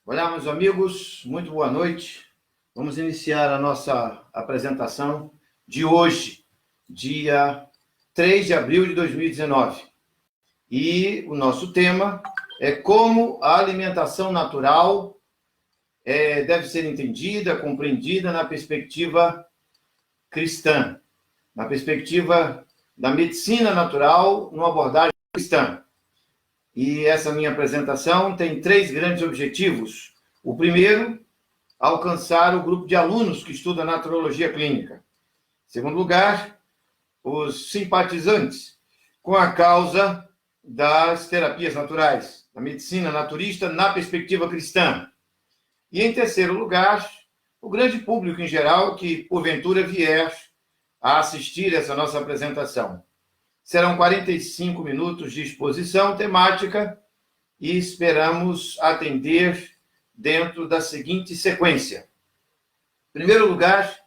Olá, meus amigos, muito boa noite. Vamos iniciar a nossa apresentação de hoje, dia 3 de abril de 2019. E o nosso tema é como a alimentação natural deve ser entendida, compreendida na perspectiva cristã, na perspectiva da medicina natural, numa abordagem cristã. E essa minha apresentação tem 3 grandes objetivos. O primeiro, alcançar o grupo de alunos que estuda naturologia clínica. Em segundo lugar, os simpatizantes com a causa das terapias naturais, da medicina naturista na perspectiva cristã. E em terceiro lugar, o grande público em geral que, porventura, vier a assistir essa nossa apresentação. Serão 45 minutos de exposição temática e esperamos atender dentro da seguinte sequência. Em primeiro lugar,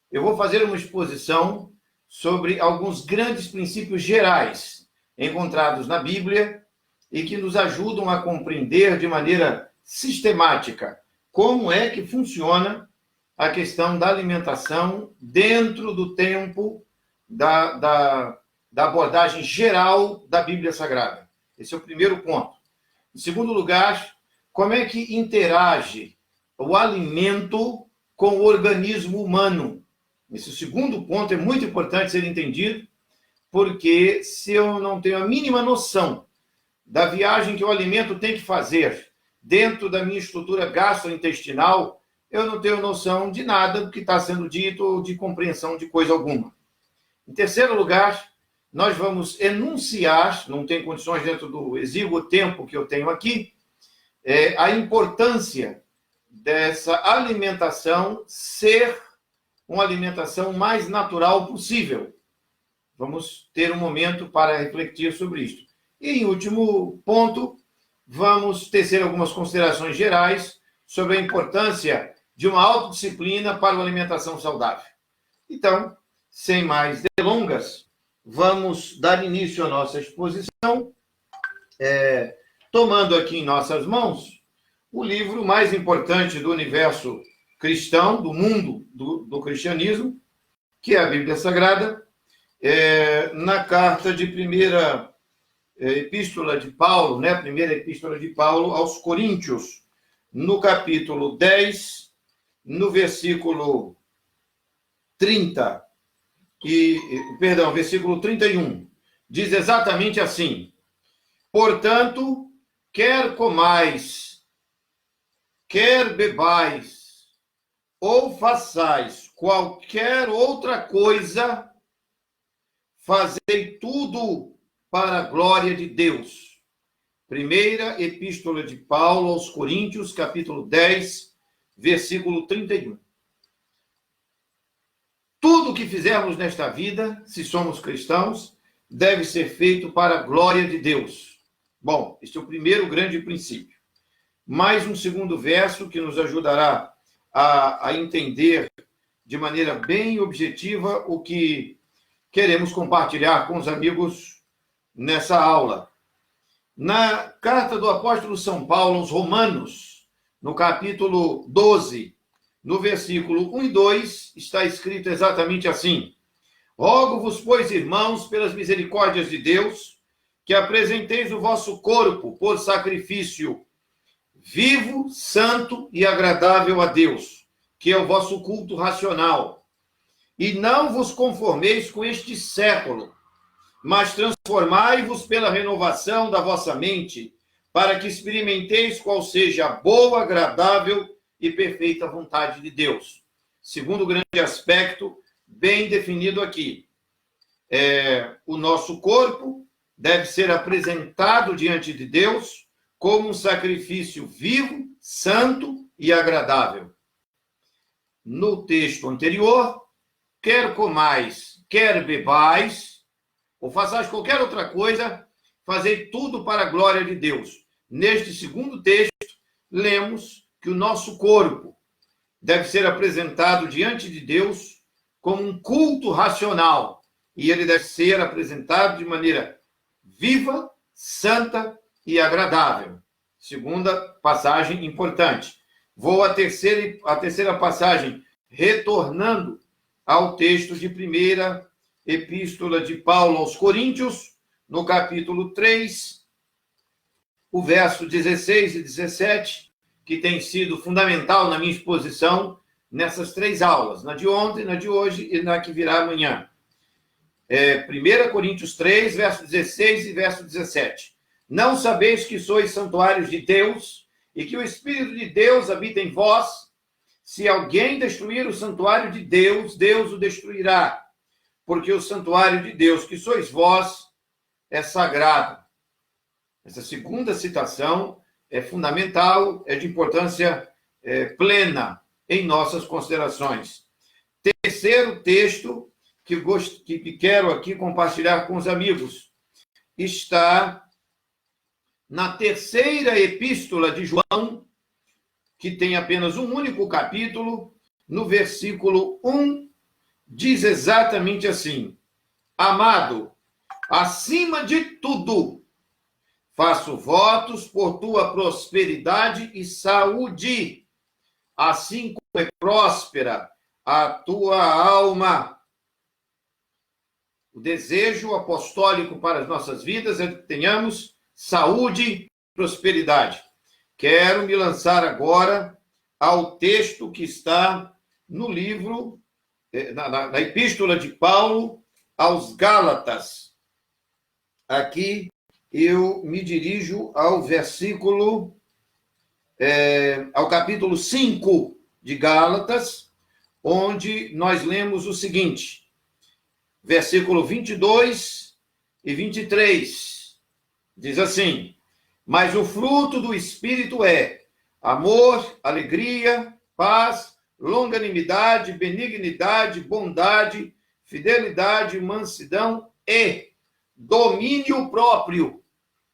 eu vou fazer uma exposição sobre alguns grandes princípios gerais encontrados na Bíblia e que nos ajudam a compreender de maneira sistemática como é que funciona a questão da alimentação dentro do tempo da abordagem geral da Bíblia Sagrada. Esse é o primeiro ponto. Em segundo lugar, como é que interage o alimento com o organismo humano? Esse segundo ponto é muito importante ser entendido, porque se eu não tenho a mínima noção da viagem que o alimento tem que fazer dentro da minha estrutura gastrointestinal, eu não tenho noção de nada do que está sendo dito ou de compreensão de coisa alguma. Em terceiro lugar, nós vamos enunciar, não tem condições dentro do exíguo tempo que eu tenho aqui, a importância dessa alimentação ser uma alimentação mais natural possível. Vamos ter um momento para refletir sobre isso. E, em último ponto, vamos tecer algumas considerações gerais sobre a importância de uma autodisciplina para uma alimentação saudável. Então, sem mais delongas, vamos dar início à nossa exposição, tomando aqui em nossas mãos o livro mais importante do universo cristão, do mundo do cristianismo, que é a Bíblia Sagrada, na carta de primeira epístola de Paulo, né? Primeira epístola de Paulo aos Coríntios, no capítulo 10, no versículo 30, versículo 31, diz exatamente assim: portanto, quer comais, quer bebais, ou façais qualquer outra coisa, fazei tudo para a glória de Deus. Primeira epístola de Paulo aos Coríntios, capítulo 10, versículo 31. Tudo o que fizermos nesta vida, se somos cristãos, deve ser feito para a glória de Deus. Bom, este é o primeiro grande princípio. Mais um segundo verso que nos ajudará a entender de maneira bem objetiva o que queremos compartilhar com os amigos nessa aula. Na carta do apóstolo São Paulo aos Romanos, no capítulo 12, no versículo 1 e 2, está escrito exatamente assim: rogo-vos, pois, irmãos, pelas misericórdias de Deus, que apresenteis o vosso corpo por sacrifício vivo, santo e agradável a Deus, que é o vosso culto racional. E não vos conformeis com este século, mas transformai-vos pela renovação da vossa mente, para que experimenteis qual seja a boa, agradável e perfeita vontade de Deus. Segundo grande aspecto, bem definido aqui, o nosso corpo deve ser apresentado diante de Deus como um sacrifício vivo, santo e agradável. No texto anterior, quer comais, quer bebais, ou façais qualquer outra coisa, fazei tudo para a glória de Deus. Neste segundo texto, lemos que o nosso corpo deve ser apresentado diante de Deus como um culto racional, e ele deve ser apresentado de maneira viva, santa e agradável. Segunda passagem importante. Vou à terceira passagem, retornando ao texto de primeira epístola de Paulo aos Coríntios, no capítulo 3, o verso 16 e 17, que tem sido fundamental na minha exposição nessas 3 aulas, na de ontem, na de hoje e na que virá amanhã. 1 Coríntios 3, verso 16 e verso 17. Não sabeis que sois santuários de Deus e que o Espírito de Deus habita em vós? Se alguém destruir o santuário de Deus, Deus o destruirá, porque o santuário de Deus, que sois vós, é sagrado. Essa segunda citação é fundamental, é de importância plena em nossas considerações. Terceiro texto que quero aqui compartilhar com os amigos está na terceira epístola de João, que tem apenas um único capítulo, no versículo 1, diz exatamente assim: Amado, acima de tudo, faço votos por tua prosperidade e saúde, assim como é próspera a tua alma. O desejo apostólico para as nossas vidas é que tenhamos saúde e prosperidade. Quero me lançar agora ao texto que está no livro, na epístola de Paulo aos Gálatas. Aqui eu me dirijo ao versículo, ao capítulo 5 de Gálatas, onde nós lemos o seguinte, versículo 22 e 23, diz assim: Mas o fruto do Espírito é amor, alegria, paz, longanimidade, benignidade, bondade, fidelidade, mansidão e domínio próprio.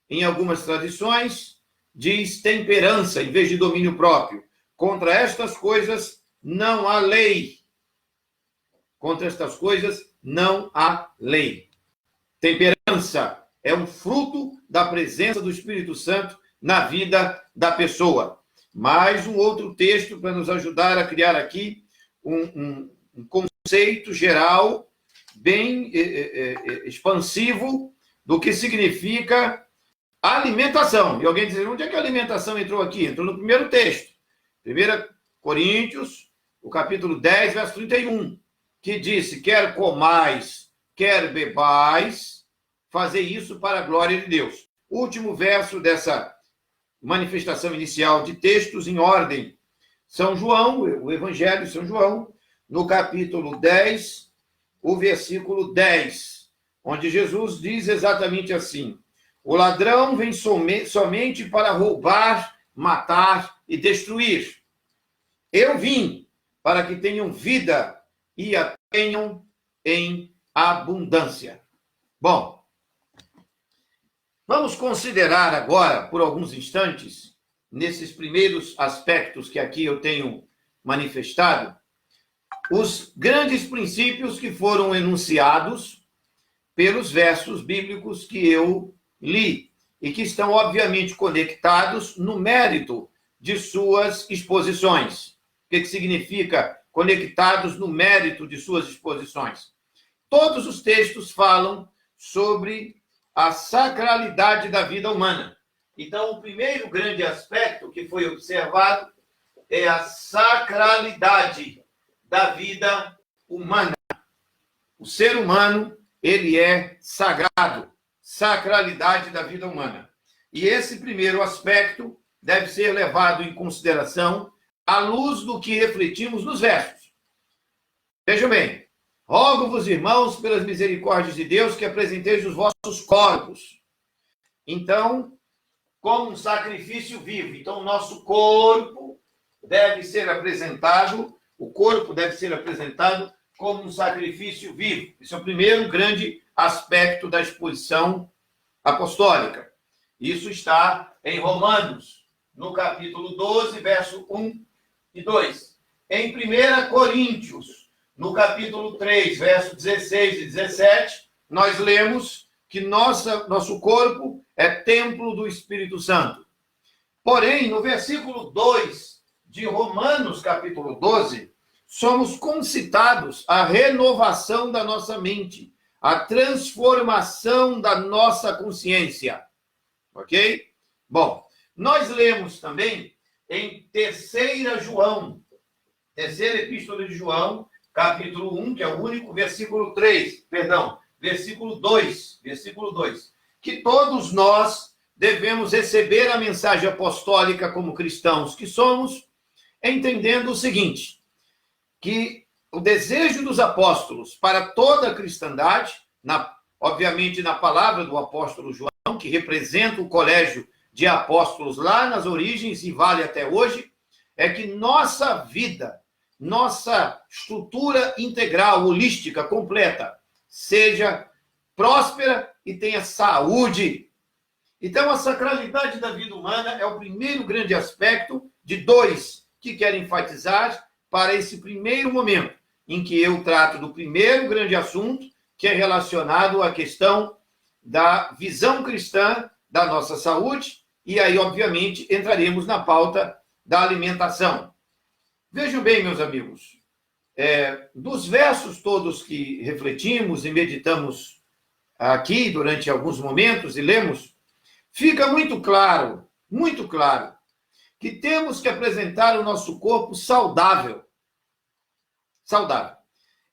Em algumas tradições, diz temperança, em vez de domínio próprio. Contra estas coisas não há lei. Contra estas coisas não há lei. Temperança é um fruto da presença do Espírito Santo na vida da pessoa. Mais um outro texto para nos ajudar a criar aqui um conceito geral, bem expansivo, do que significa alimentação. E alguém diz, onde é que a alimentação entrou aqui? Entrou no primeiro texto. 1 Coríntios, o capítulo 10, verso 31, que disse, quer comais, quer bebais, fazer isso para a glória de Deus. Último verso dessa manifestação inicial de textos em ordem. São João, o Evangelho de São João, no capítulo 10, o versículo 10, onde Jesus diz exatamente assim, o ladrão vem somente para roubar, matar e destruir. Eu vim para que tenham vida e a tenham em abundância. Bom, vamos considerar agora, por alguns instantes, nesses primeiros aspectos que aqui eu tenho manifestado, os grandes princípios que foram enunciados pelos versos bíblicos que eu li e que estão, obviamente, conectados no mérito de suas exposições. O que significa conectados no mérito de suas exposições? Todos os textos falam sobre a sacralidade da vida humana. Então, o primeiro grande aspecto que foi observado é a sacralidade da vida humana. O ser humano, ele é sagrado, sacralidade da vida humana. E esse primeiro aspecto deve ser levado em consideração à luz do que refletimos nos versos. Vejam bem, rogo-vos, irmãos, pelas misericórdias de Deus, que apresenteis os vossos corpos. Então, como um sacrifício vivo. Então, o nosso corpo deve ser apresentado, como um sacrifício vivo. Esse é o primeiro grande aspecto da exposição apostólica. Isso está em Romanos, no capítulo 12, verso 1 e 2. Em 1 Coríntios, no capítulo 3, verso 16 e 17, nós lemos que nosso corpo é templo do Espírito Santo. Porém, no versículo 2 de Romanos, capítulo 12, somos concitados à renovação da nossa mente, à transformação da nossa consciência. Ok? Bom, nós lemos também em terceira epístola de João, capítulo 1, que é o único, versículo 2, que todos nós devemos receber a mensagem apostólica como cristãos que somos, entendendo o seguinte, que o desejo dos apóstolos para toda a cristandade, obviamente na palavra do apóstolo João, que representa o colégio de apóstolos lá nas origens e vale até hoje, é que nossa vida, nossa estrutura integral, holística, completa, seja próspera e tenha saúde. Então, a sacralidade da vida humana é o primeiro grande aspecto de dois que quero enfatizar para esse primeiro momento, em que eu trato do primeiro grande assunto, que é relacionado à questão da visão cristã da nossa saúde, e aí, obviamente, entraremos na pauta da alimentação. Vejam bem, meus amigos, dos versos todos que refletimos e meditamos aqui durante alguns momentos e lemos, fica muito claro, que temos que apresentar o nosso corpo saudável. Saudável.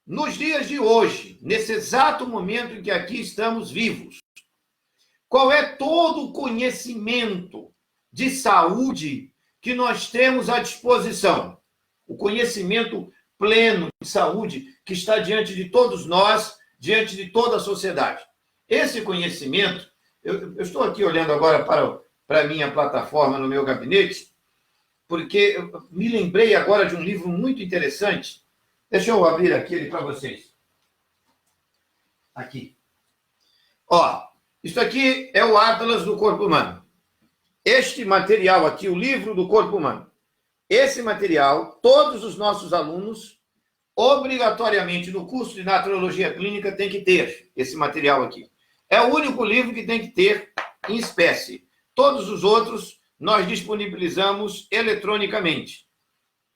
Nos dias de hoje, nesse exato momento em que aqui estamos vivos, qual é todo o conhecimento de saúde que nós temos à disposição? O conhecimento pleno de saúde que está diante de todos nós, diante de toda a sociedade. Esse conhecimento, eu estou aqui olhando agora para a minha plataforma no meu gabinete, porque eu me lembrei agora de um livro muito interessante. Deixa eu abrir aqui ele para vocês. Aqui. Ó, isso aqui é o Atlas do Corpo Humano. Este material aqui, o livro do Corpo Humano. Esse material, todos os nossos alunos, obrigatoriamente no curso de Naturologia Clínica, tem que ter esse material aqui. É o único livro que tem que ter em espécie. Todos os outros nós disponibilizamos eletronicamente.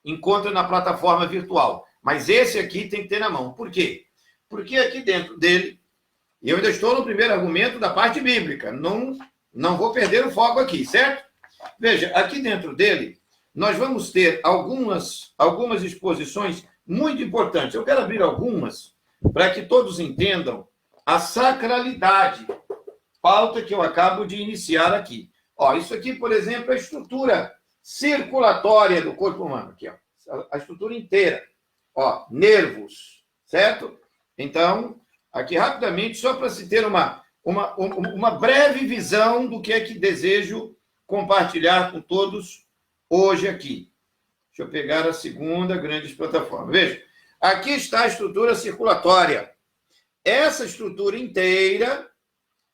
Encontra na plataforma virtual. Mas esse aqui tem que ter na mão. Por quê? Porque aqui dentro dele, eu ainda estou no primeiro argumento da parte bíblica. Não vou perder o foco aqui, certo? Veja, aqui dentro dele, nós vamos ter algumas exposições muito importantes. Eu quero abrir algumas para que todos entendam a sacralidade, pauta que eu acabo de iniciar aqui. Ó, isso aqui, por exemplo, é a estrutura circulatória do corpo humano. Aqui, ó, a estrutura inteira. Ó, nervos, certo? Então, aqui rapidamente, só para se ter uma breve visão do que é que desejo compartilhar com todos hoje aqui. Deixa eu pegar a segunda grande plataforma. Veja, aqui está a estrutura circulatória. Essa estrutura inteira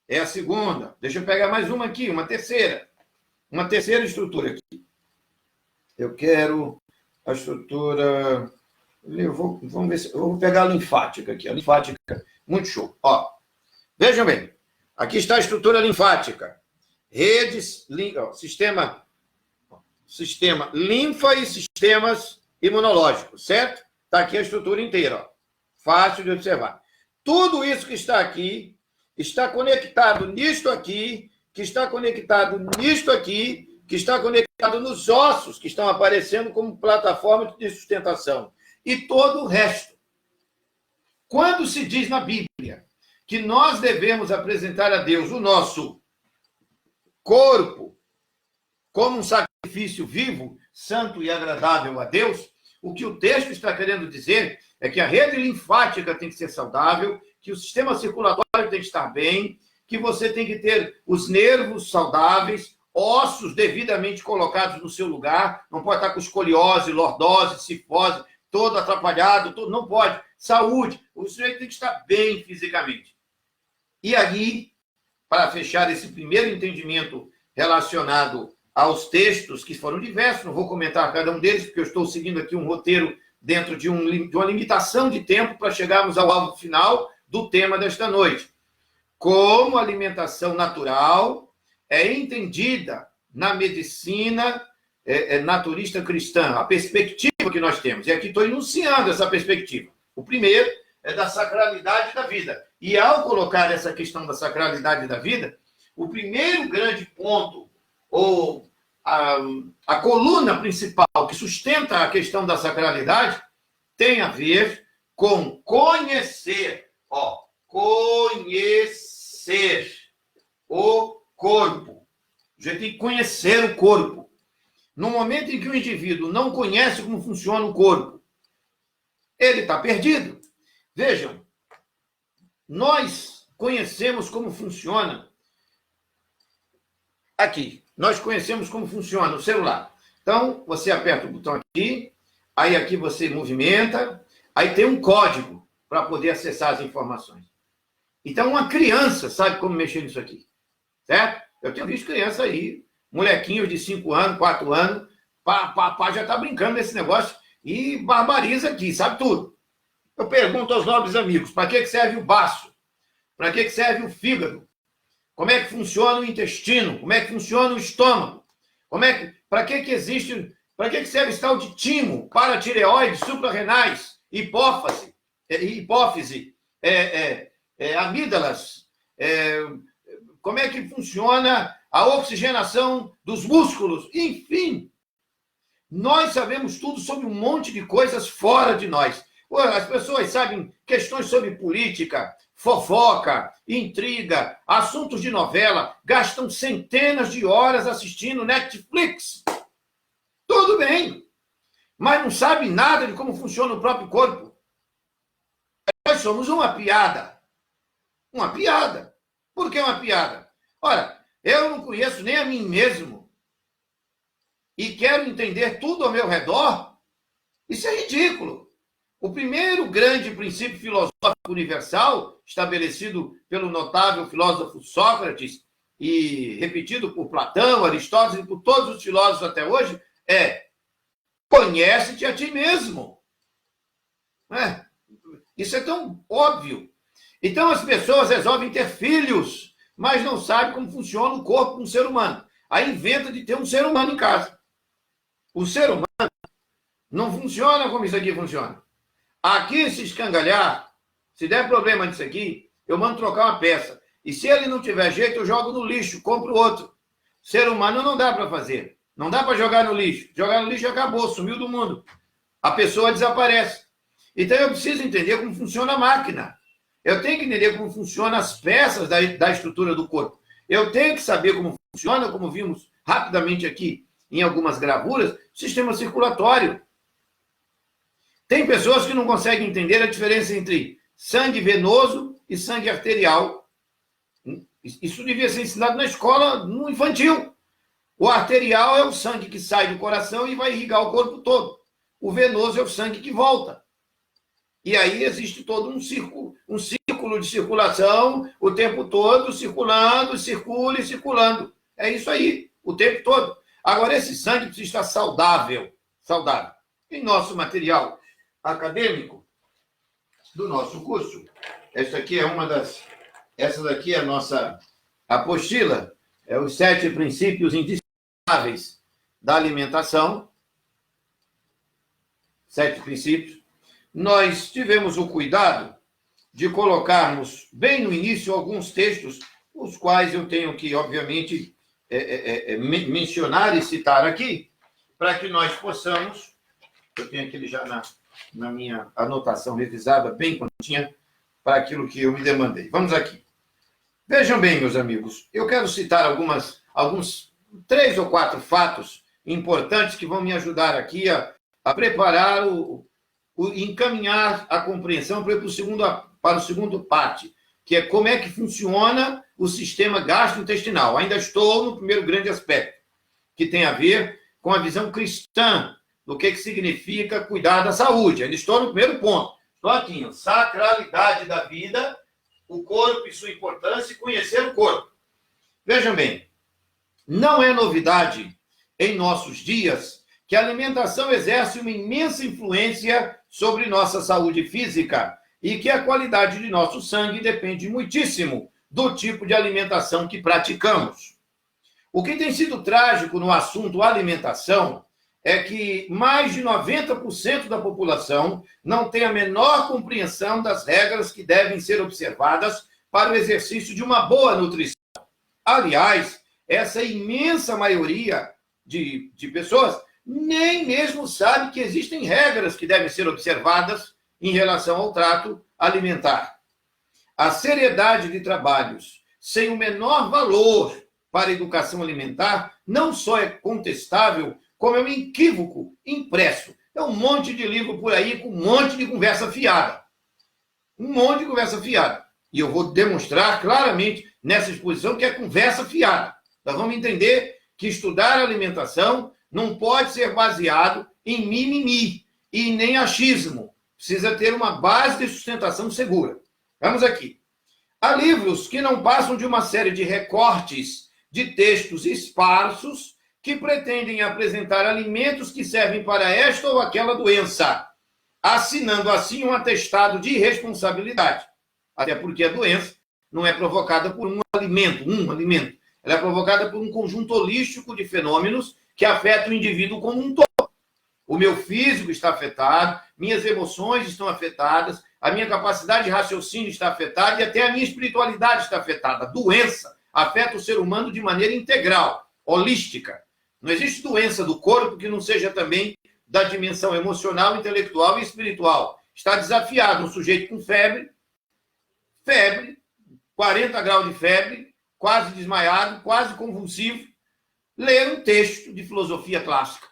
é a segunda. Deixa eu pegar mais uma aqui, uma terceira. Uma terceira estrutura aqui. Eu quero a estrutura... Vamos ver se... Eu vou pegar a linfática aqui. A linfática, muito show. Ó, vejam bem. Aqui está a estrutura linfática. Redes, sistema linfa e sistemas imunológicos, certo? Está aqui a estrutura inteira, ó. Fácil de observar. Tudo isso que está aqui está conectado nisto aqui, que está conectado nisto aqui, que está conectado nos ossos que estão aparecendo como plataforma de sustentação. E todo o resto. Quando se diz na Bíblia que nós devemos apresentar a Deus o nosso corpo como um sacrifício vivo, santo e agradável a Deus, o que o texto está querendo dizer é que a rede linfática tem que ser saudável, que o sistema circulatório tem que estar bem, que você tem que ter os nervos saudáveis, ossos devidamente colocados no seu lugar, não pode estar com escoliose, lordose, cifose, todo atrapalhado, todo, não pode. Saúde, o sujeito tem que estar bem fisicamente. E aí, para fechar esse primeiro entendimento relacionado aos textos, que foram diversos, não vou comentar cada um deles, porque eu estou seguindo aqui um roteiro dentro de uma limitação de tempo para chegarmos ao alvo final do tema desta noite. Como a alimentação natural é entendida na medicina naturista cristã, a perspectiva que nós temos. E aqui estou enunciando essa perspectiva. O primeiro é da sacralidade da vida. E ao colocar essa questão da sacralidade da vida, o primeiro grande ponto, ou a coluna principal que sustenta a questão da sacralidade, tem a ver com conhecer. Conhecer o corpo. A gente tem que conhecer o corpo. No momento em que o indivíduo não conhece como funciona o corpo, ele está perdido. Vejam, nós conhecemos como funciona aqui. Nós conhecemos como funciona o celular. Então, você aperta o botão aqui, aí aqui você movimenta, aí tem um código para poder acessar as informações. Então, uma criança sabe como mexer nisso aqui, certo? Eu tenho visto criança aí, molequinhos de 5 anos, 4 anos, papai já está brincando nesse negócio e barbariza aqui, sabe tudo. Eu pergunto aos nobres amigos, para que serve o baço? Para que serve o fígado? Como é que funciona o intestino? Como é que funciona o estômago? Para que existe, para que serve esse tal de timo, paratireoide, suprarrenais, hipófise, amígdalas, como é que funciona a oxigenação dos músculos, enfim. Nós sabemos tudo sobre um monte de coisas fora de nós. As pessoas sabem questões sobre política, fofoca, intriga, assuntos de novela, gastam centenas de horas assistindo Netflix. Tudo bem, mas não sabem nada de como funciona o próprio corpo. Nós somos uma piada. Uma piada. Por que uma piada? Ora, eu não conheço nem a mim mesmo e quero entender tudo ao meu redor? Isso é ridículo. O primeiro grande princípio filosófico universal, estabelecido pelo notável filósofo Sócrates e repetido por Platão, Aristóteles e por todos os filósofos até hoje, é: conhece-te a ti mesmo. Isso é tão óbvio. Então as pessoas resolvem ter filhos, mas não sabem como funciona o corpo de um ser humano. Aí inventa de ter um ser humano em casa. O ser humano não funciona como isso aqui funciona. Aqui, se escangalhar, se der problema nisso aqui, eu mando trocar uma peça. E se ele não tiver jeito, eu jogo no lixo, compro outro. Ser humano não dá para fazer. Não dá para jogar no lixo. Jogar no lixo acabou, sumiu do mundo. A pessoa desaparece. Então eu preciso entender como funciona a máquina. Eu tenho que entender como funcionam as peças da estrutura do corpo. Eu tenho que saber como funciona, como vimos rapidamente aqui em algumas gravuras, o sistema circulatório. Tem pessoas que não conseguem entender a diferença entre sangue venoso e sangue arterial. Isso devia ser ensinado na escola, no infantil. O arterial é o sangue que sai do coração e vai irrigar o corpo todo. O venoso é o sangue que volta. E aí existe todo um círculo de circulação o tempo todo, circulando, circula e circulando. É isso aí, o tempo todo. Agora, esse sangue precisa estar saudável. Em nosso material acadêmico do nosso curso, essa daqui é a nossa apostila, os 7 princípios indispensáveis da alimentação. 7 princípios. Nós tivemos o cuidado de colocarmos bem no início alguns textos, os quais eu tenho que, obviamente, mencionar e citar aqui, para que nós possamos, eu tenho aquele já na minha anotação revisada, bem quantinha, para aquilo que eu me demandei. Vamos aqui. Vejam bem, meus amigos, eu quero citar alguns 3 ou 4 fatos importantes que vão me ajudar aqui a preparar encaminhar a compreensão para o segundo parte, que é como é que funciona o sistema gastrointestinal. Ainda estou no primeiro grande aspecto, que tem a ver com a visão cristã do que significa cuidar da saúde. Ainda estou no primeiro ponto. Estou aqui, sacralidade da vida, o corpo e sua importância e conhecer o corpo. Vejam bem, não é novidade em nossos dias que a alimentação exerce uma imensa influência sobre nossa saúde física e que a qualidade de nosso sangue depende muitíssimo do tipo de alimentação que praticamos. O que tem sido trágico no assunto alimentação é que mais de 90% da população não tem a menor compreensão das regras que devem ser observadas para o exercício de uma boa nutrição. Aliás, essa imensa maioria de pessoas nem mesmo sabe que existem regras que devem ser observadas em relação ao trato alimentar. A seriedade de trabalhos sem o menor valor para a educação alimentar não só é contestável, como é um equívoco impresso. É um monte de livro por aí com um monte de conversa fiada. Um monte de conversa fiada. E eu vou demonstrar claramente nessa exposição que é conversa fiada. Nós vamos entender que estudar alimentação não pode ser baseado em mimimi e nem achismo. Precisa ter uma base de sustentação segura. Vamos aqui. Há livros que não passam de uma série de recortes de textos esparsos que pretendem apresentar alimentos que servem para esta ou aquela doença, assinando assim um atestado de irresponsabilidade. Até porque a doença não é provocada por um alimento. Ela é provocada por um conjunto holístico de fenômenos que afetam o indivíduo como um todo. O meu físico está afetado, minhas emoções estão afetadas, a minha capacidade de raciocínio está afetada e até a minha espiritualidade está afetada. A doença afeta o ser humano de maneira integral, holística. Não existe doença do corpo que não seja também da dimensão emocional, intelectual e espiritual. Está desafiado um sujeito com febre, 40 graus de febre, quase desmaiado, quase convulsivo, ler um texto de filosofia clássica.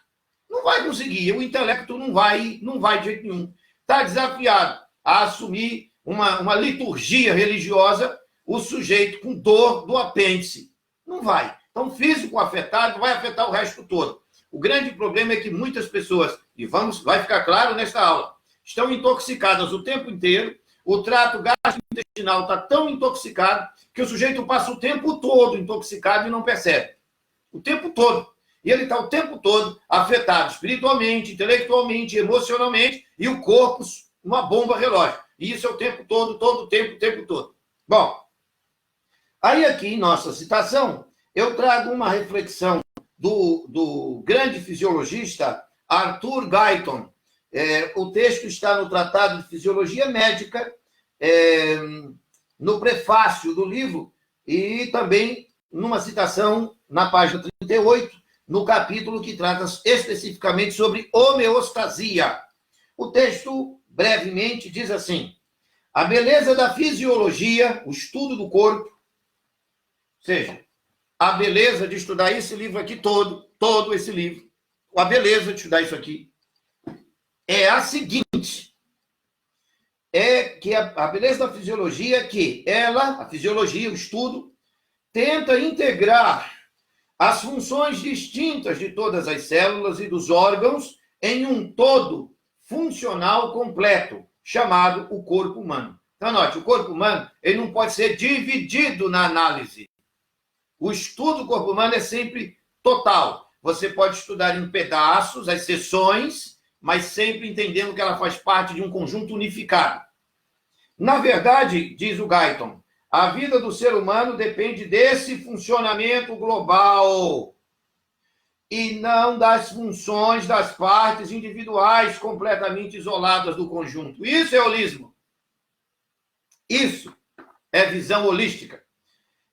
Não vai conseguir, o intelecto não vai de jeito nenhum. Está desafiado a assumir uma liturgia religiosa, o sujeito com dor do apêndice. Não vai. Então, físico afetado vai afetar o resto todo. O grande problema é que muitas pessoas, e vai ficar claro nesta aula, estão intoxicadas o tempo inteiro, o trato gastrointestinal está tão intoxicado que o sujeito passa o tempo todo intoxicado e não percebe. O tempo todo. E ele está o tempo todo afetado espiritualmente, intelectualmente, emocionalmente, e o corpo uma bomba relógio. E isso é o tempo todo, todo o tempo todo. Bom, aí aqui em nossa citação, eu trago uma reflexão do grande fisiologista Arthur Guyton. O texto está no Tratado de Fisiologia Médica, no prefácio do livro, e também numa citação na página 38, no capítulo que trata especificamente sobre homeostasia. O texto, brevemente, diz assim: a beleza da fisiologia, o estudo do corpo, ou seja, a beleza de estudar esse livro aqui todo esse livro, a beleza de estudar isso aqui, é a seguinte, é que a beleza da fisiologia é que ela, a fisiologia, o estudo, tenta integrar as funções distintas de todas as células e dos órgãos em um todo funcional completo, chamado o corpo humano. Então, note, o corpo humano ele não pode ser dividido na análise. O estudo do corpo humano é sempre total. Você pode estudar em pedaços, as seções, mas sempre entendendo que ela faz parte de um conjunto unificado. Na verdade, diz o Guyton, a vida do ser humano depende desse funcionamento global e não das funções das partes individuais completamente isoladas do conjunto. Isso é holismo. Isso é visão holística.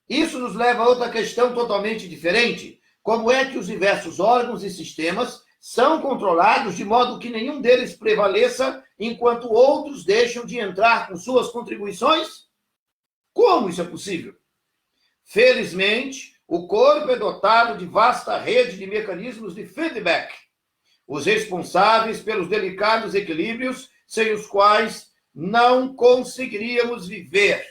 Isso nos leva a outra questão totalmente diferente. Como é que os diversos órgãos e sistemas são controlados de modo que nenhum deles prevaleça enquanto outros deixam de entrar com suas contribuições? Como isso é possível? Felizmente, o corpo é dotado de vasta rede de mecanismos de feedback, os responsáveis pelos delicados equilíbrios sem os quais não conseguiríamos viver.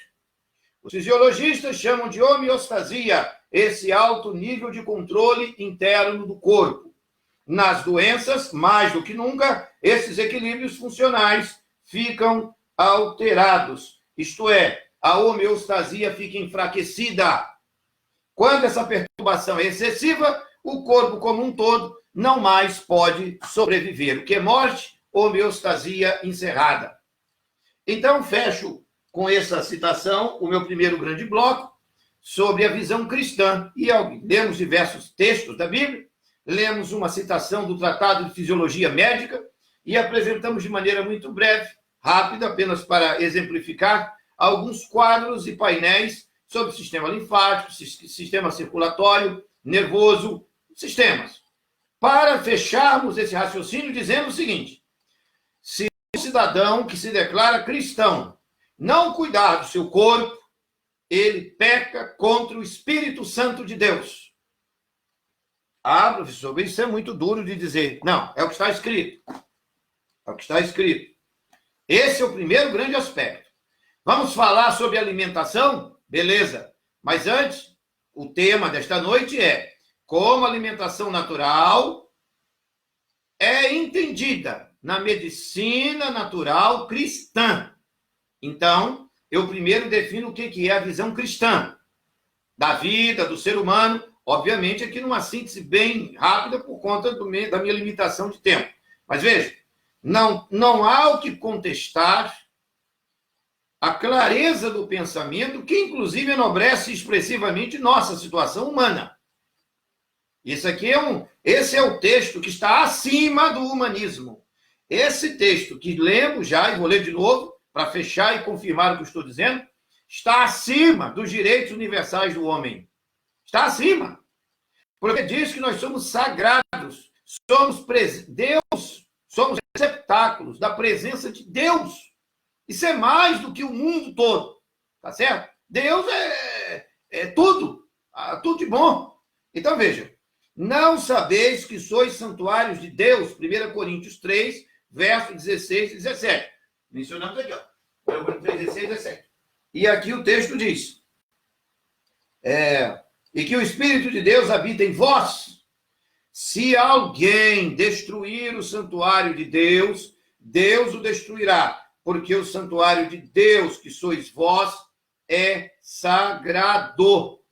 Os fisiologistas chamam de homeostasia esse alto nível de controle interno do corpo. Nas doenças, mais do que nunca, esses equilíbrios funcionais ficam alterados, isto é, a homeostasia fica enfraquecida. Quando essa perturbação é excessiva, o corpo como um todo não mais pode sobreviver. O que é morte? Homeostasia encerrada. Então, fecho com essa citação o meu primeiro grande bloco sobre a visão cristã. E lemos diversos textos da Bíblia, lemos uma citação do Tratado de Fisiologia Médica e apresentamos de maneira muito breve, rápida, apenas para exemplificar, alguns quadros e painéis sobre o sistema linfático, sistema circulatório, nervoso, sistemas. Para fecharmos esse raciocínio dizendo o seguinte: se um cidadão que se declara cristão não cuidar do seu corpo, ele peca contra o Espírito Santo de Deus. Ah, professor, isso é muito duro de dizer. Não, é o que está escrito. É o que está escrito. Esse é o primeiro grande aspecto. Vamos falar sobre alimentação? Beleza. Mas antes, o tema desta noite é como a alimentação natural é entendida na medicina natural cristã. Então, eu primeiro defino o que é a visão cristã da vida, do ser humano, obviamente aqui numa síntese bem rápida por conta da minha limitação de tempo. Mas veja, não há o que contestar a clareza do pensamento, que inclusive enobrece expressivamente nossa situação humana. Esse é o texto que está acima do humanismo. Esse texto que lemos já, e vou ler de novo, para fechar e confirmar o que eu estou dizendo, está acima dos direitos universais do homem. Está acima. Porque diz que nós somos sagrados, somos Deus, somos receptáculos da presença de Deus. Isso é mais do que o mundo todo, tá certo? Deus é tudo, tudo de bom. Então, veja, não sabeis que sois santuários de Deus, 1 Coríntios 3, verso 16 e 17. Mencionamos aqui, ó. 1 Coríntios 3, 16 e 17. E aqui o texto diz, e que o Espírito de Deus habita em vós. Se alguém destruir o santuário de Deus, Deus o destruirá, porque o santuário de Deus, que sois vós, é sagrado.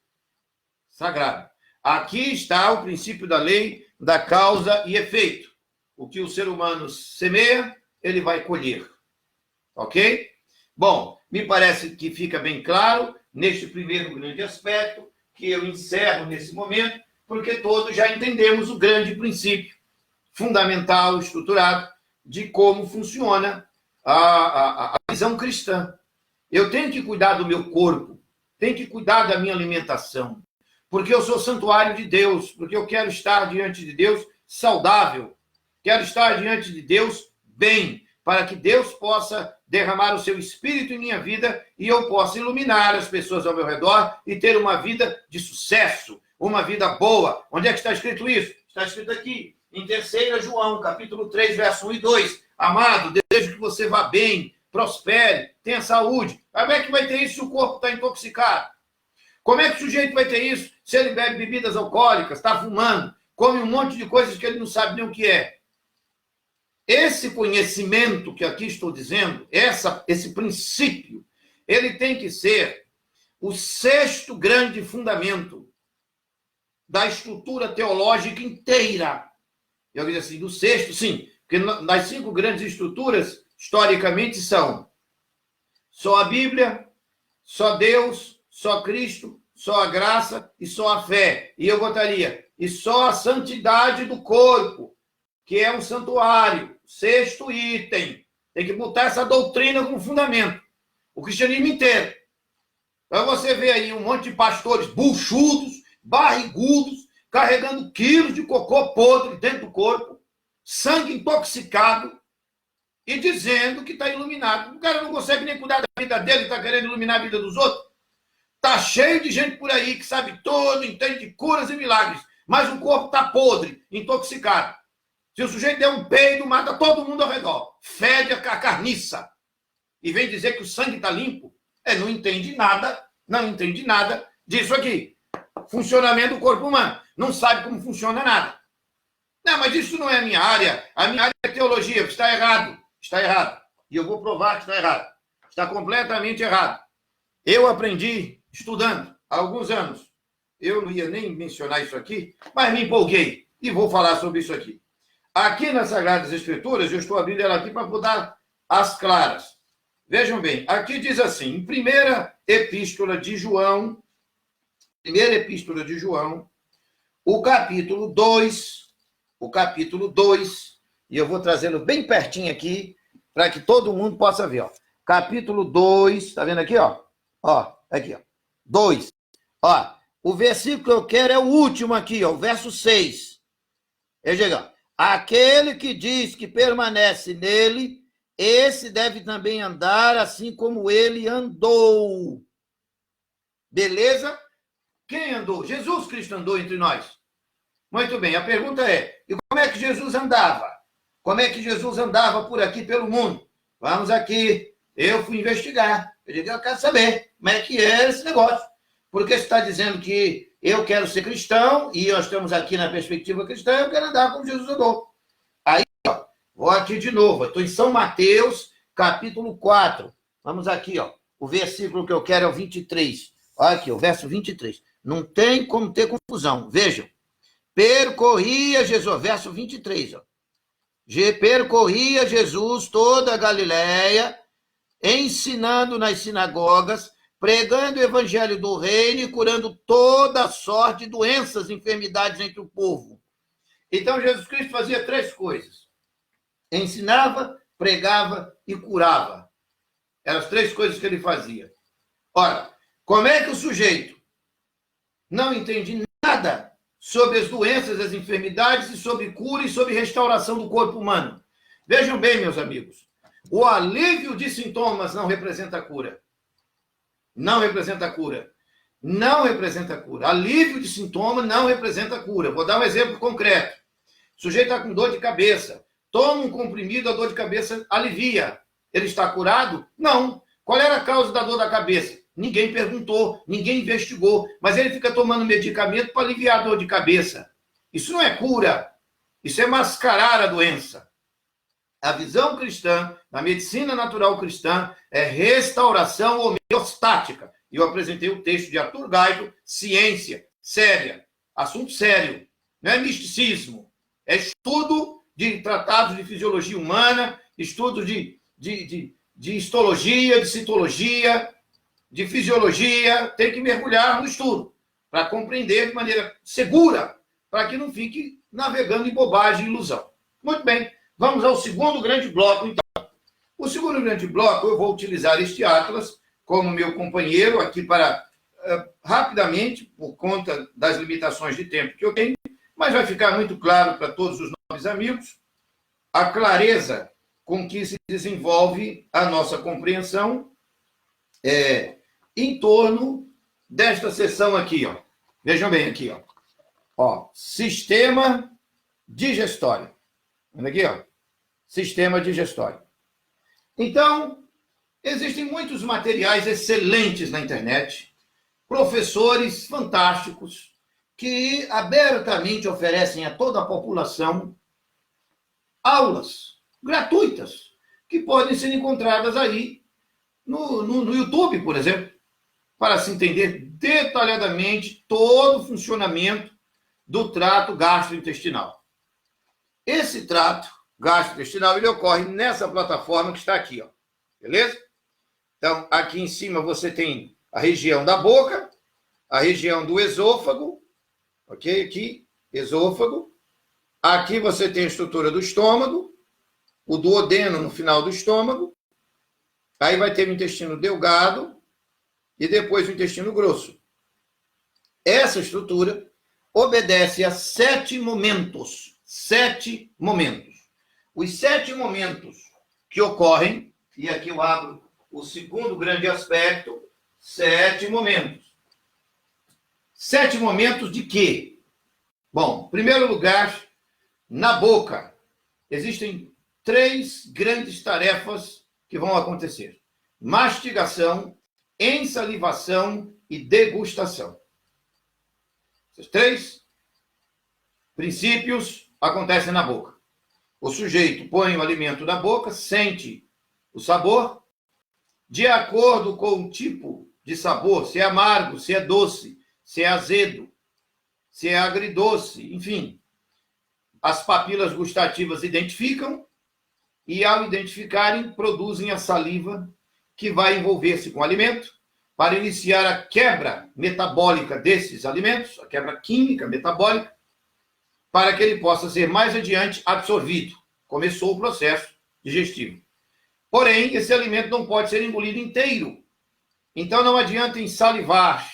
Sagrado. Aqui está o princípio da lei da causa e efeito. O que o ser humano semeia, ele vai colher. Ok? Bom, me parece que fica bem claro, neste primeiro grande aspecto, que eu encerro nesse momento, porque todos já entendemos o grande princípio fundamental, estruturado, de como funciona a visão cristã. Eu tenho que cuidar do meu corpo, tenho que cuidar da minha alimentação, porque eu sou santuário de Deus, porque eu quero estar diante de Deus saudável, quero estar diante de Deus bem, para que Deus possa derramar o seu Espírito em minha vida e eu possa iluminar as pessoas ao meu redor e ter uma vida de sucesso, uma vida boa. Onde é que está escrito isso? Está escrito aqui, em 3 João, capítulo 3, verso 1 e 2. Amado, desejo que você vá bem, prospere, tenha saúde. Como é que vai ter isso se o corpo está intoxicado? Como é que o sujeito vai ter isso se ele bebe bebidas alcoólicas, está fumando, come um monte de coisas que ele não sabe nem o que é? Esse conhecimento que aqui estou dizendo, esse princípio, ele tem que ser o sexto grande fundamento da estrutura teológica inteira. Eu digo assim, do sexto, sim, porque nas 5 grandes estruturas, historicamente, são só a Bíblia, só Deus, só Cristo, só a graça e só a fé. E eu botaria, e só a santidade do corpo, que é um santuário. 6º item. Tem que botar essa doutrina como fundamento. O cristianismo inteiro. Então você vê aí um monte de pastores buchudos, barrigudos, carregando quilos de cocô podre dentro do corpo, sangue intoxicado, e dizendo que está iluminado. O cara não consegue nem cuidar da vida dele, está querendo iluminar a vida dos outros. Está cheio de gente por aí que sabe tudo, entende de curas e milagres, mas o corpo está podre, intoxicado. Se o sujeito der um peido, mata todo mundo ao redor. Fede a carniça. E vem dizer que o sangue está limpo. Não entende nada disso aqui. Funcionamento do corpo humano. Não sabe como funciona nada. Não, mas isso não é a minha área. A minha área é teologia. Está errado. Está errado. E eu vou provar que está errado. Está completamente errado. Eu aprendi estudando há alguns anos. Eu não ia nem mencionar isso aqui, mas me empolguei. E vou falar sobre isso aqui. Aqui nas Sagradas Escrituras, eu estou abrindo ela aqui para botar as claras. Vejam bem, aqui diz assim, em 1ª Epístola de João, primeira epístola de João, o capítulo 2, e eu vou trazê-lo bem pertinho aqui, para que todo mundo possa ver, ó. Capítulo 2, tá vendo aqui, ó? Ó, aqui, ó. 2. Ó, o versículo que eu quero é o último aqui, ó, o verso 6. Veja, aquele que diz que permanece nele, esse deve também andar assim como ele andou. Beleza? Quem andou? Jesus Cristo andou entre nós. Muito bem, a pergunta é, e como é que Jesus andava? Como é que Jesus andava por aqui pelo mundo? Vamos aqui, eu fui investigar. Eu digo, eu quero saber como é que é esse negócio. Porque você está dizendo que eu quero ser cristão, e nós estamos aqui na perspectiva cristã, eu quero andar como Jesus andou. Aí, ó, vou aqui de novo, estou em São Mateus, capítulo 4. Vamos aqui, ó, o versículo que eu quero é o 23. Olha aqui, o verso 23. Não tem como ter confusão. Vejam. Percorria Jesus, verso 23, ó. Percorria Jesus toda a Galileia, ensinando nas sinagogas, pregando o evangelho do reino e curando toda sorte de doenças e enfermidades entre o povo. Então, Jesus Cristo fazia 3 coisas. Ensinava, pregava e curava. Eram as 3 coisas que ele fazia. Ora, como é que o sujeito não entende nada sobre as doenças, as enfermidades, e sobre cura e sobre restauração do corpo humano? Vejam bem, meus amigos, o alívio de sintomas não representa cura. Não representa cura. Não representa cura. Alívio de sintoma não representa cura. Vou dar um exemplo concreto. O sujeito está com dor de cabeça. Toma um comprimido, a dor de cabeça alivia. Ele está curado? Não. Qual era a causa da dor da cabeça? Ninguém perguntou, ninguém investigou, mas ele fica tomando medicamento para aliviar a dor de cabeça. Isso não é cura. Isso é mascarar a doença. A visão cristã, na medicina natural cristã, é restauração homeostática. E eu apresentei o texto de Arthur Gaito, ciência séria, assunto sério. Não é misticismo, é estudo de tratados de fisiologia humana, estudo de histologia, de citologia, de fisiologia. Tem que mergulhar no estudo para compreender de maneira segura, para que não fique navegando em bobagem e ilusão. Muito bem. Vamos ao segundo grande bloco, então. O segundo grande bloco, eu vou utilizar este atlas como meu companheiro aqui para, rapidamente, por conta das limitações de tempo que eu tenho, mas vai ficar muito claro para todos os nobres amigos a clareza com que se desenvolve a nossa compreensão em torno desta seção aqui, ó. Vejam bem aqui, ó. Ó, sistema digestório. Olha aqui, ó. Sistema digestório. Então, existem muitos materiais excelentes na internet, professores fantásticos, que abertamente oferecem a toda a população aulas gratuitas, que podem ser encontradas aí no YouTube, por exemplo, para se entender detalhadamente todo o funcionamento do trato gastrointestinal. Esse trato gastrointestinal, ele ocorre nessa plataforma que está aqui, ó. Beleza? Então, aqui em cima você tem a região da boca, a região do esôfago, ok? Aqui, esôfago. Aqui você tem a estrutura do estômago, o duodeno no final do estômago. Aí vai ter o intestino delgado e depois o intestino grosso. Essa estrutura obedece a 7 momentos. 7 momentos. Os 7 momentos que ocorrem, e aqui eu abro o segundo grande aspecto, 7 momentos. 7 momentos de quê? Bom, em primeiro lugar, na boca, existem 3 grandes tarefas que vão acontecer: mastigação, ensalivação e degustação. Esses 3 princípios acontecem na boca. O sujeito põe o alimento na boca, sente o sabor, de acordo com o tipo de sabor, se é amargo, se é doce, se é azedo, se é agridoce, enfim. As papilas gustativas identificam e, ao identificarem, produzem a saliva que vai envolver-se com o alimento para iniciar a quebra metabólica desses alimentos, a quebra química metabólica, para que ele possa ser mais adiante absorvido. Começou o processo digestivo. Porém, esse alimento não pode ser engolido inteiro. Então, não adianta ensalivar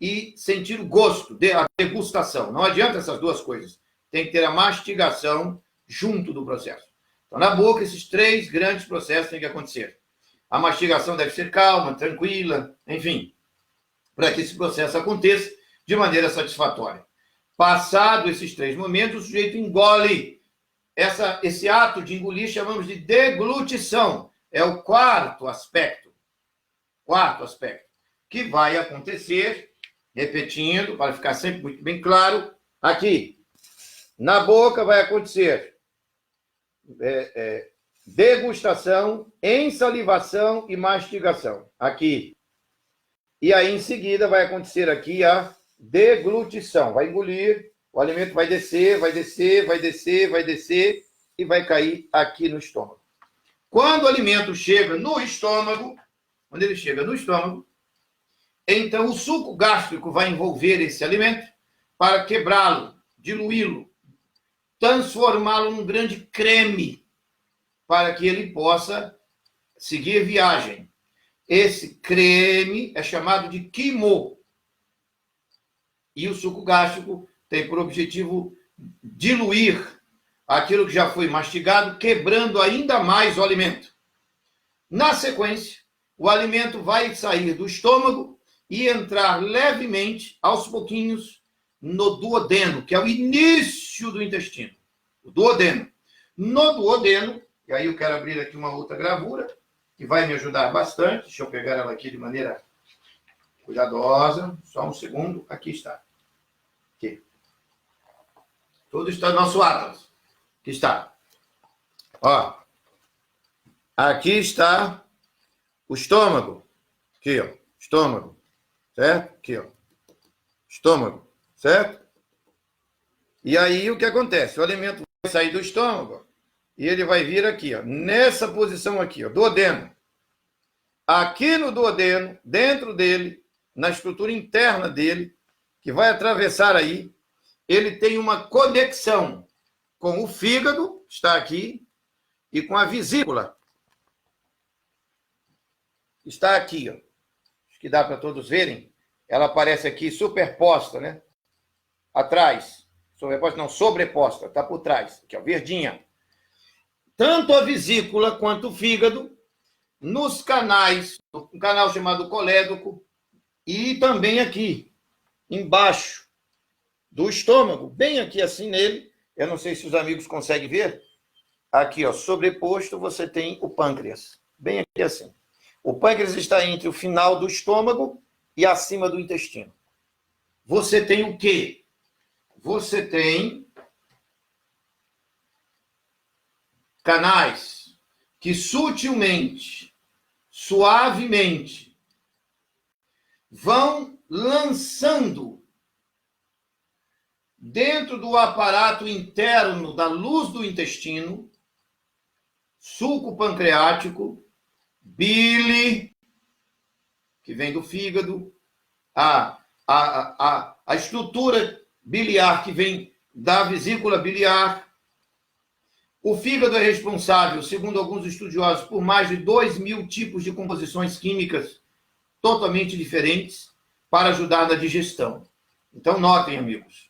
e sentir o gosto, a degustação. Não adianta essas duas coisas. Tem que ter a mastigação junto do processo. Então, na boca, esses três grandes processos têm que acontecer. A mastigação deve ser calma, tranquila, enfim, para que esse processo aconteça de maneira satisfatória. Passado esses três momentos, o sujeito engole. Esse ato de engolir chamamos de deglutição. É o quarto aspecto. Que vai acontecer, repetindo, para ficar sempre muito bem claro, aqui. Na boca vai acontecer degustação, ensalivação e mastigação. Aqui. E aí, em seguida, vai acontecer aqui a deglutição. Vai engolir, o alimento vai descer, vai descer, vai descer, vai descer e vai cair aqui no estômago. Quando o alimento chega no estômago, então o suco gástrico vai envolver esse alimento para quebrá-lo, diluí-lo, transformá-lo num grande creme para que ele possa seguir viagem. Esse creme é chamado de quimo. E o suco gástrico tem por objetivo diluir aquilo que já foi mastigado, quebrando ainda mais o alimento. Na sequência, o alimento vai sair do estômago e entrar levemente, aos pouquinhos, no duodeno, que é o início do intestino. O duodeno. No duodeno, e aí eu quero abrir aqui uma outra gravura, que vai me ajudar bastante. Deixa eu pegar ela aqui de maneira cuidadosa. Só um segundo. Aqui está. Aqui. Tudo está no nosso atlas. Aqui está. Ó. Aqui está o estômago. Aqui, ó. Estômago. Certo? Aqui, ó. Estômago. Certo? E aí o que acontece? O alimento vai sair do estômago e ele vai vir aqui, ó, nessa posição aqui, ó, duodeno. Aqui no duodeno, dentro dele, na estrutura interna dele, que vai atravessar aí, ele tem uma conexão com o fígado, está aqui, e com a vesícula. Está aqui, ó. Acho que dá para todos verem. Ela aparece aqui superposta, né? Atrás. Sobreposta, não, sobreposta, está por trás, aqui, ó, verdinha. Tanto a vesícula quanto o fígado, nos canais, um canal chamado colédoco, e também aqui, embaixo do estômago, bem aqui assim nele, eu não sei se os amigos conseguem ver, aqui, ó, sobreposto, você tem o pâncreas, bem aqui assim. O pâncreas está entre o final do estômago e acima do intestino. Você tem o quê? Você tem canais que sutilmente, suavemente, vão lançando dentro do aparato interno da luz do intestino, suco pancreático, bile, que vem do fígado, a estrutura biliar que vem da vesícula biliar. O fígado é responsável, segundo alguns estudiosos, por mais de 2.000 tipos de composições químicas totalmente diferentes para ajudar na digestão. Então, notem, amigos,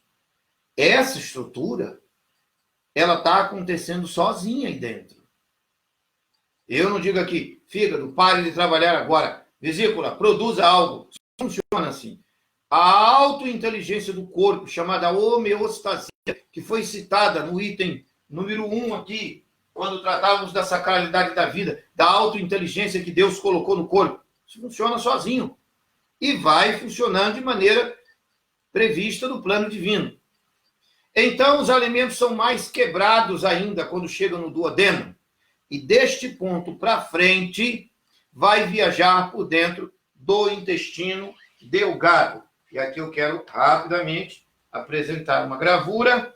essa estrutura, ela está acontecendo sozinha aí dentro. Eu não digo aqui, fígado, pare de trabalhar agora. Vesícula, produza algo. Funciona assim. A autointeligência do corpo, chamada homeostasia, que foi citada no item número 1 aqui, quando tratávamos da sacralidade da vida, da autointeligência que Deus colocou no corpo. Isso funciona sozinho. E vai funcionando de maneira prevista no plano divino. Então, os alimentos são mais quebrados ainda quando chegam no duodeno. E deste ponto para frente, vai viajar por dentro do intestino delgado. E aqui eu quero rapidamente apresentar uma gravura.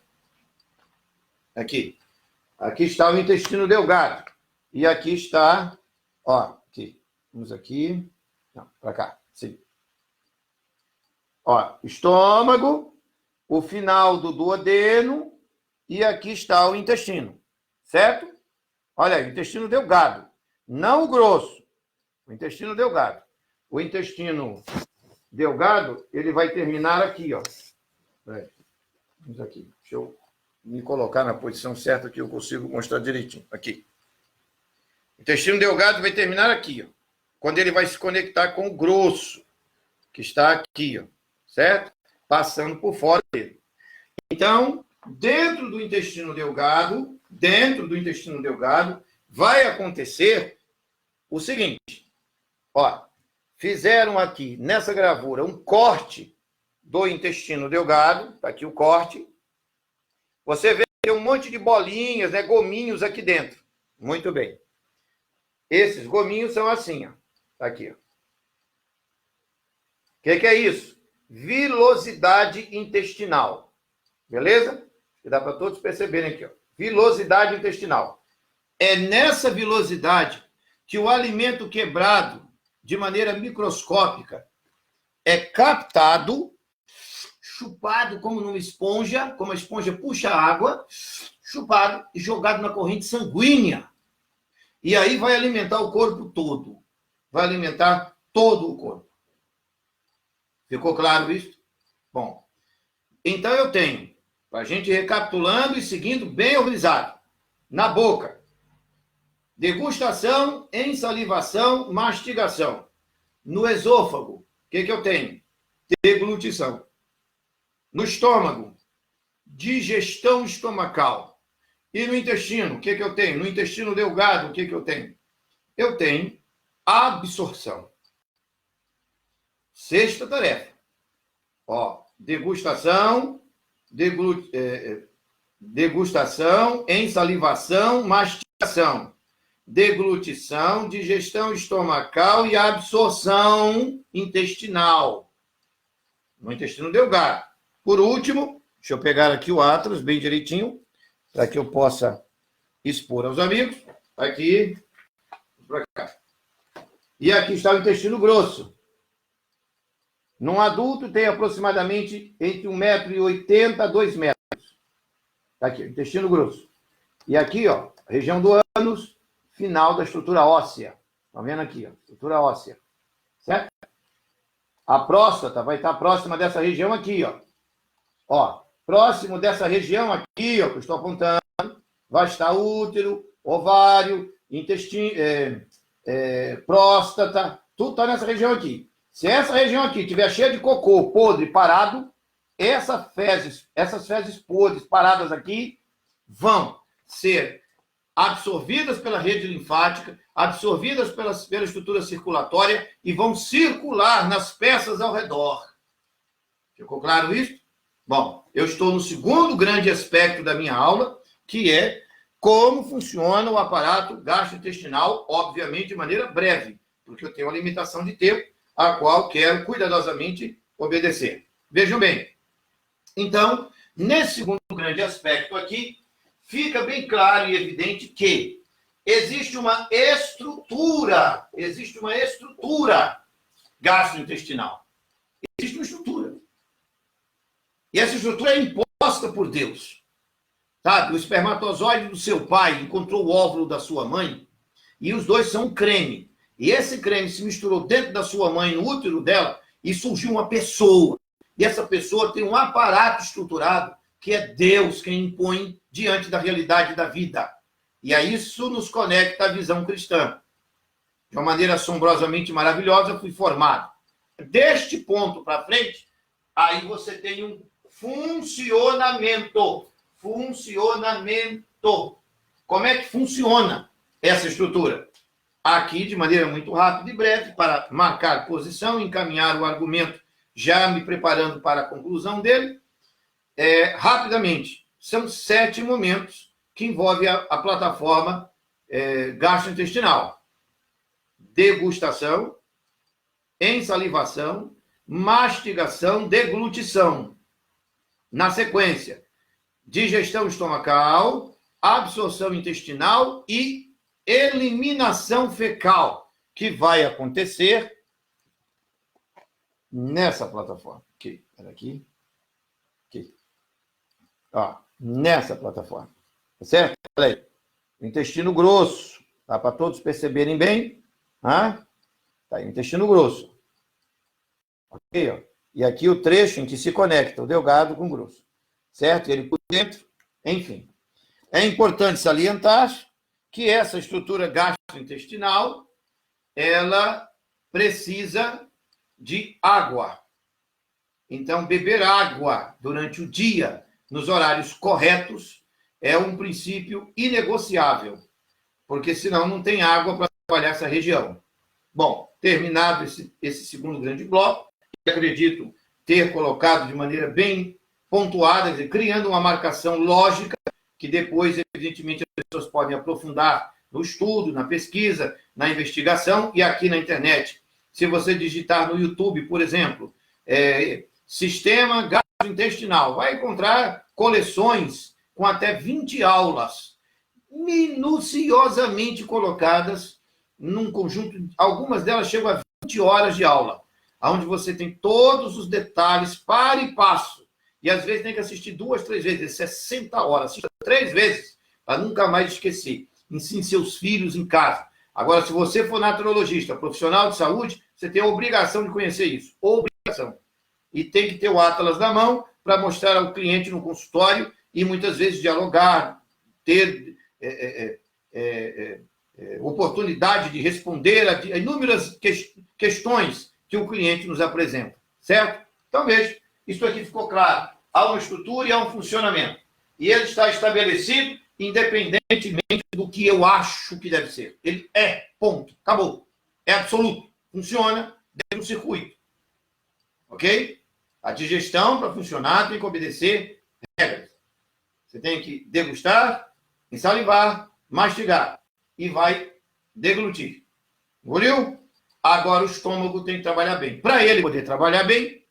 Aqui. Aqui está o intestino delgado. E aqui está, ó, aqui. Vamos aqui. Não, para cá. Ó, estômago, o final do duodeno e aqui está o intestino, certo? Olha aí, o intestino delgado, não o grosso, o intestino delgado. O intestino delgado, ele vai terminar aqui, ó. Vamos aqui, deixa eu me colocar na posição certa que eu consigo mostrar direitinho. Aqui. O intestino delgado vai terminar aqui, ó, quando ele vai se conectar com o grosso, que está aqui, ó, certo? Passando por fora dele. Então, dentro do intestino delgado, vai acontecer o seguinte, ó, fizeram aqui, nessa gravura, um corte do intestino delgado, tá aqui o corte, você vê que tem um monte de bolinhas, né, gominhos aqui dentro. Muito bem. Esses gominhos são assim, ó, tá aqui, ó. O que é isso? Vilosidade intestinal. Beleza? Dá para todos perceberem aqui, ó. Vilosidade intestinal. É nessa vilosidade que o alimento quebrado, de maneira microscópica, é captado, chupado como numa esponja, como a esponja puxa água, chupado e jogado na corrente sanguínea. E aí vai alimentar o corpo todo. Vai alimentar todo o corpo. Ficou claro isso? Bom, então eu tenho, para a gente recapitulando e seguindo bem organizado, na boca, degustação, ensalivação, mastigação. No esôfago, o que eu tenho? Deglutição. No estômago, digestão estomacal. E no intestino, o que eu tenho? No intestino delgado, o que eu tenho? Eu tenho absorção. Sexta tarefa. Ó, degustação, degustação, ensalivação, mastigação. Deglutição, digestão estomacal e absorção intestinal. No intestino delgado. Por último, deixa eu pegar aqui o Atlas bem direitinho, para que eu possa expor aos amigos. Aqui, para cá. E aqui está o intestino grosso. Num adulto tem aproximadamente entre 1,80 m a 2 metros. Está aqui, o intestino grosso. E aqui, ó, região do ânus, final da estrutura óssea. Estão vendo aqui, ó, estrutura óssea. Certo? A próstata vai estar próxima dessa região aqui, ó. Ó, próximo dessa região aqui, ó, que eu estou apontando, vai estar útero, ovário, intestino, próstata, tudo está nessa região aqui. Se essa região aqui estiver cheia de cocô podre parado, essas fezes podres paradas aqui vão ser absorvidas pela rede linfática, absorvidas pela estrutura circulatória e vão circular nas peças ao redor. Ficou claro isso? Bom, eu estou no segundo grande aspecto da minha aula, que é como funciona o aparato gastrointestinal, obviamente de maneira breve, porque eu tenho uma limitação de tempo, a qual quero cuidadosamente obedecer. Vejam bem. Então, nesse segundo grande aspecto aqui, fica bem claro e evidente que existe uma estrutura gastrointestinal. Existe uma estrutura. E essa estrutura é imposta por Deus. Sabe? O espermatozoide do seu pai encontrou o óvulo da sua mãe e os dois são um creme. E esse creme se misturou dentro da sua mãe, no útero dela, e surgiu uma pessoa. E essa pessoa tem um aparato estruturado que é Deus quem impõe diante da realidade da vida. E aí isso nos conecta à visão cristã. De uma maneira assombrosamente maravilhosa, fui formado. Deste ponto para frente, aí você tem um funcionamento. Funcionamento. Como é que funciona essa estrutura? Aqui, de maneira muito rápida e breve, para marcar posição, encaminhar o argumento, já me preparando para a conclusão dele, rapidamente. São 7 momentos que envolvem a plataforma gastrointestinal. Degustação, ensalivação, mastigação, deglutição. Na sequência, digestão estomacal, absorção intestinal e eliminação fecal, que vai acontecer nessa plataforma aqui. Espera aqui. Aqui. Ó, nessa plataforma. Tá certo? Olha aí. O intestino grosso. Tá para todos perceberem bem. Tá aí, o intestino grosso. Ok, ó. E aqui o trecho em que se conecta o delgado com o grosso. Certo? Ele por dentro. Enfim. É importante salientar que essa estrutura gastrointestinal, ela precisa de água. Então, beber água durante o dia, nos horários corretos, é um princípio inegociável, porque senão não tem água para trabalhar essa região. Bom, terminado esse segundo grande bloco, acredito ter colocado de maneira bem pontuada, quer dizer, criando uma marcação lógica, que depois, evidentemente, as pessoas podem aprofundar no estudo, na pesquisa, na investigação e aqui na internet. Se você digitar no YouTube, por exemplo, sistema gastrointestinal, vai encontrar coleções com até 20 aulas, minuciosamente colocadas num conjunto, algumas delas chegam a 20 horas de aula, onde você tem todos os detalhes, para e passo. E às vezes tem que assistir 2, 3 vezes, 60 horas, assista 3 vezes, para nunca mais esquecer. Ensine seus filhos em casa. Agora, se você for naturologista, profissional de saúde, você tem a obrigação de conhecer isso. Obrigação. E tem que ter o Atlas na mão para mostrar ao cliente no consultório e muitas vezes dialogar, ter oportunidade de responder a inúmeras questões que o cliente nos apresenta. Certo? Então, veja, isso aqui ficou claro. Há uma estrutura e há um funcionamento. E ele está estabelecido independentemente do que eu acho que deve ser. Ele é, ponto. Acabou. É absoluto. Funciona dentro do circuito. Ok? A digestão, para funcionar, tem que obedecer regras. Você tem que degustar, ensalivar, mastigar. E vai deglutir. Engoliu? Agora o estômago tem que trabalhar bem. Para ele poder trabalhar bem,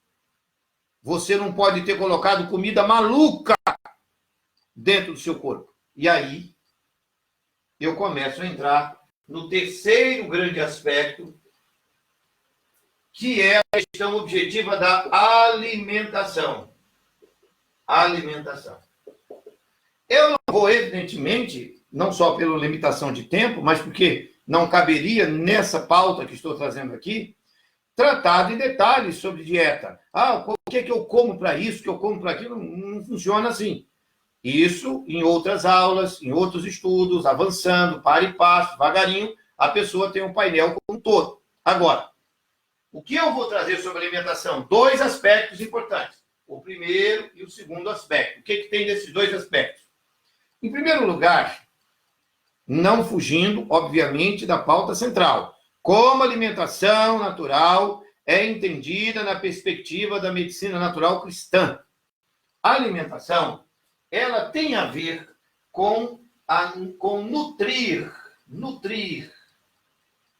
você não pode ter colocado comida maluca dentro do seu corpo. E aí, eu começo a entrar no terceiro grande aspecto, que é a questão objetiva da alimentação. Alimentação. Eu não vou, evidentemente, não só pela limitação de tempo, mas porque não caberia nessa pauta que estou trazendo aqui, tratar em detalhes sobre dieta. O que eu como para isso, o que eu como para aquilo, não funciona assim. Isso, em outras aulas, em outros estudos, avançando, para e passo, devagarinho, a pessoa tem um painel como um todo. Agora, o que eu vou trazer sobre alimentação? 2 aspectos importantes. O primeiro e o segundo aspecto. O que tem desses 2 aspectos? Em primeiro lugar, não fugindo, obviamente, da pauta central. Como a alimentação natural é entendida na perspectiva da medicina natural cristã. A alimentação, ela tem a ver com nutrir,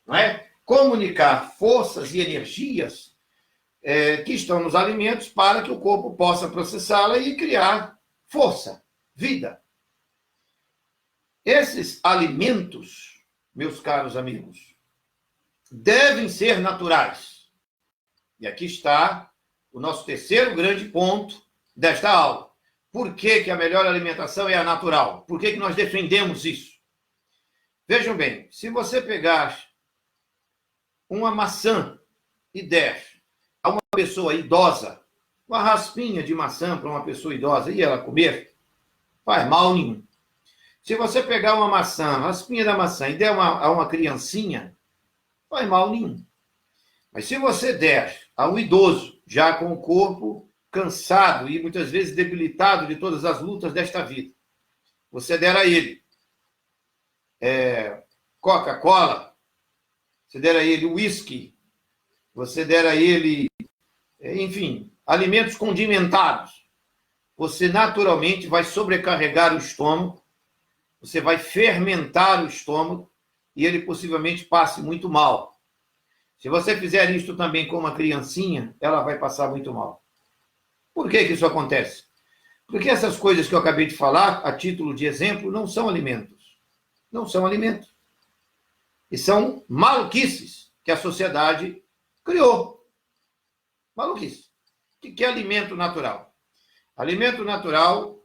não é? Comunicar forças e energias que estão nos alimentos para que o corpo possa processá-la e criar força, vida. Esses alimentos, meus caros amigos, devem ser naturais. E aqui está o nosso terceiro grande ponto desta aula. Por que a melhor alimentação é a natural? Por que nós defendemos isso? Vejam bem, se você pegar uma maçã e der a uma pessoa idosa, uma raspinha de maçã para uma pessoa idosa e ela comer, faz mal nenhum. Se você pegar uma maçã, raspinha da maçã e der a uma criancinha, faz mal nenhum. Mas se você der a um idoso, já com o corpo cansado e muitas vezes debilitado de todas as lutas desta vida, você der a ele Coca-Cola, você der a ele uísque, você der a ele, enfim, alimentos condimentados, você naturalmente vai sobrecarregar o estômago, você vai fermentar o estômago e ele possivelmente passe muito mal. Se você fizer isto também com uma criancinha, ela vai passar muito mal. Por que isso acontece? Porque essas coisas que eu acabei de falar, a título de exemplo, não são alimentos. Não são alimentos. E são maluquices que a sociedade criou. Maluquice. O que é alimento natural? Alimento natural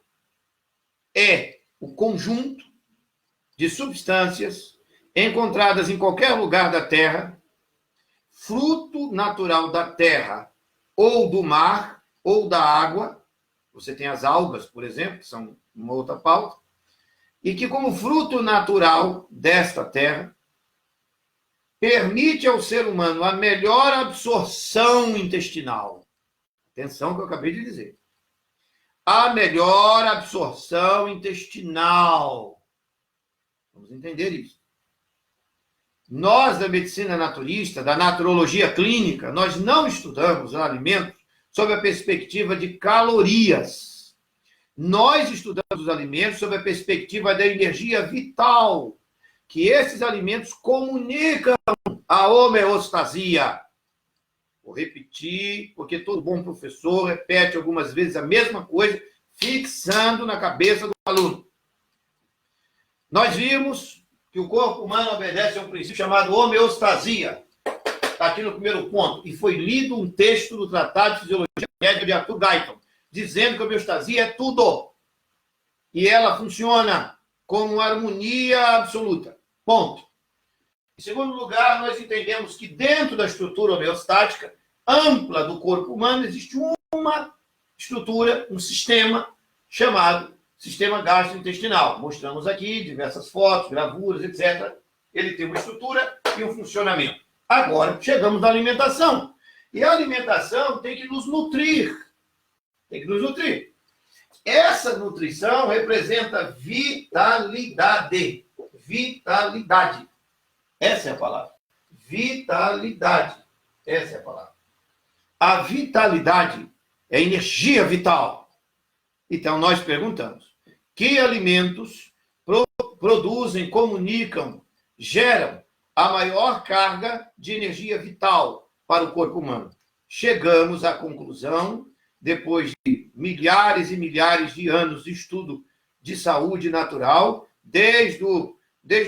é o conjunto de substâncias encontradas em qualquer lugar da Terra, fruto natural da terra, ou do mar, ou da água. Você tem as algas, por exemplo, que são uma outra pauta, e que, como fruto natural desta terra, permite ao ser humano a melhor absorção intestinal. Atenção que eu acabei de dizer. A melhor absorção intestinal. Vamos entender isso. Nós, da medicina naturista, da naturologia clínica, nós não estudamos alimentos sob a perspectiva de calorias. Nós estudamos os alimentos sob a perspectiva da energia vital, que esses alimentos comunicam a homeostasia. Vou repetir, porque todo bom professor repete algumas vezes a mesma coisa, fixando na cabeça do aluno. Nós vimos que o corpo humano obedece a um princípio chamado homeostasia. Está aqui no primeiro ponto. E foi lido um texto do Tratado de Fisiologia Médica de Arthur Guyton, dizendo que a homeostasia é tudo. E ela funciona como harmonia absoluta. Ponto. Em segundo lugar, nós entendemos que dentro da estrutura homeostática ampla do corpo humano existe uma estrutura, um sistema chamado sistema gastrointestinal. Mostramos aqui diversas fotos, gravuras, etc. Ele tem uma estrutura e um funcionamento. Agora, chegamos na alimentação. E a alimentação tem que nos nutrir. Tem que nos nutrir. Essa nutrição representa vitalidade. Vitalidade. Essa é a palavra. Vitalidade. Essa é a palavra. A vitalidade é energia vital. Então, nós perguntamos, que alimentos produzem, comunicam, geram a maior carga de energia vital para o corpo humano? Chegamos à conclusão, depois de milhares e milhares de anos de estudo de saúde natural, desde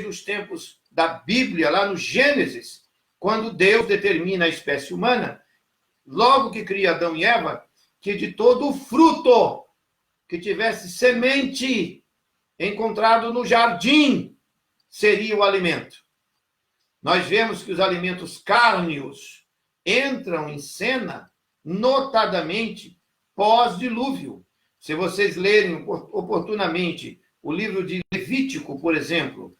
os tempos da Bíblia, lá no Gênesis, quando Deus determina a espécie humana, logo que cria Adão e Eva, que de todo o fruto que tivesse semente encontrado no jardim seria o alimento. Nós vemos que os alimentos cárneos entram em cena, notadamente pós-dilúvio. Se vocês lerem oportunamente o livro de Levítico, por exemplo,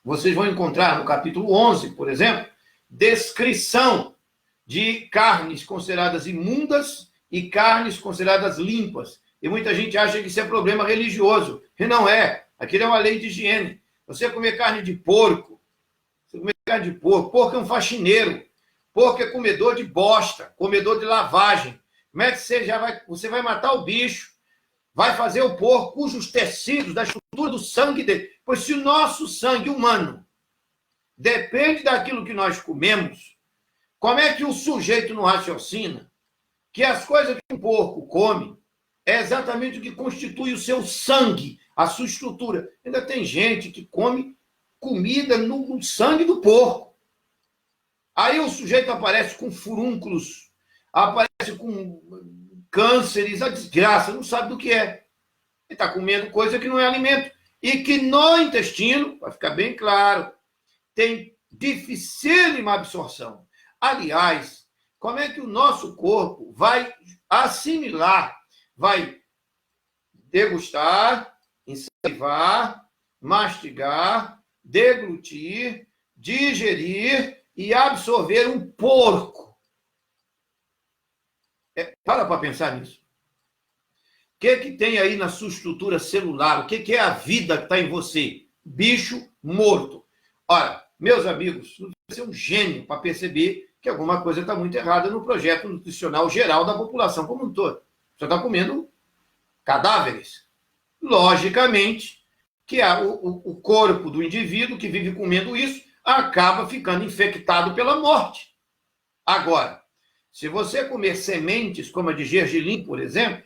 vocês vão encontrar no capítulo 11, por exemplo, descrição de carnes consideradas imundas e carnes consideradas limpas. E muita gente acha que isso é problema religioso. E não é. Aquilo é uma lei de higiene. Você comer carne de porco, porco é um faxineiro, porco é comedor de bosta, comedor de lavagem. Como é que você vai matar o bicho, vai fazer o porco cujos tecidos, da estrutura do sangue dele? Pois se o nosso sangue humano depende daquilo que nós comemos, como é que o sujeito não raciocina que as coisas que um porco come é exatamente o que constitui o seu sangue, a sua estrutura? Ainda tem gente que come comida no sangue do porco. Aí o sujeito aparece com furúnculos, aparece com cânceres, a desgraça, não sabe do que é. Ele está comendo coisa que não é alimento. E que no intestino, para ficar bem claro, tem dificílima absorção. Aliás, como é que o nosso corpo vai assimilar, vai degustar, ensalivar, mastigar, deglutir, digerir e absorver um porco? Para pensar nisso. O que tem aí na sua estrutura celular? O que é a vida que está em você? Bicho morto. Ora, meus amigos, não precisa ser um gênio para perceber que alguma coisa está muito errada no projeto nutricional geral da população como um todo. Você está comendo cadáveres. Logicamente, que o corpo do indivíduo que vive comendo isso acaba ficando infectado pela morte. Agora, se você comer sementes como a de gergelim, por exemplo,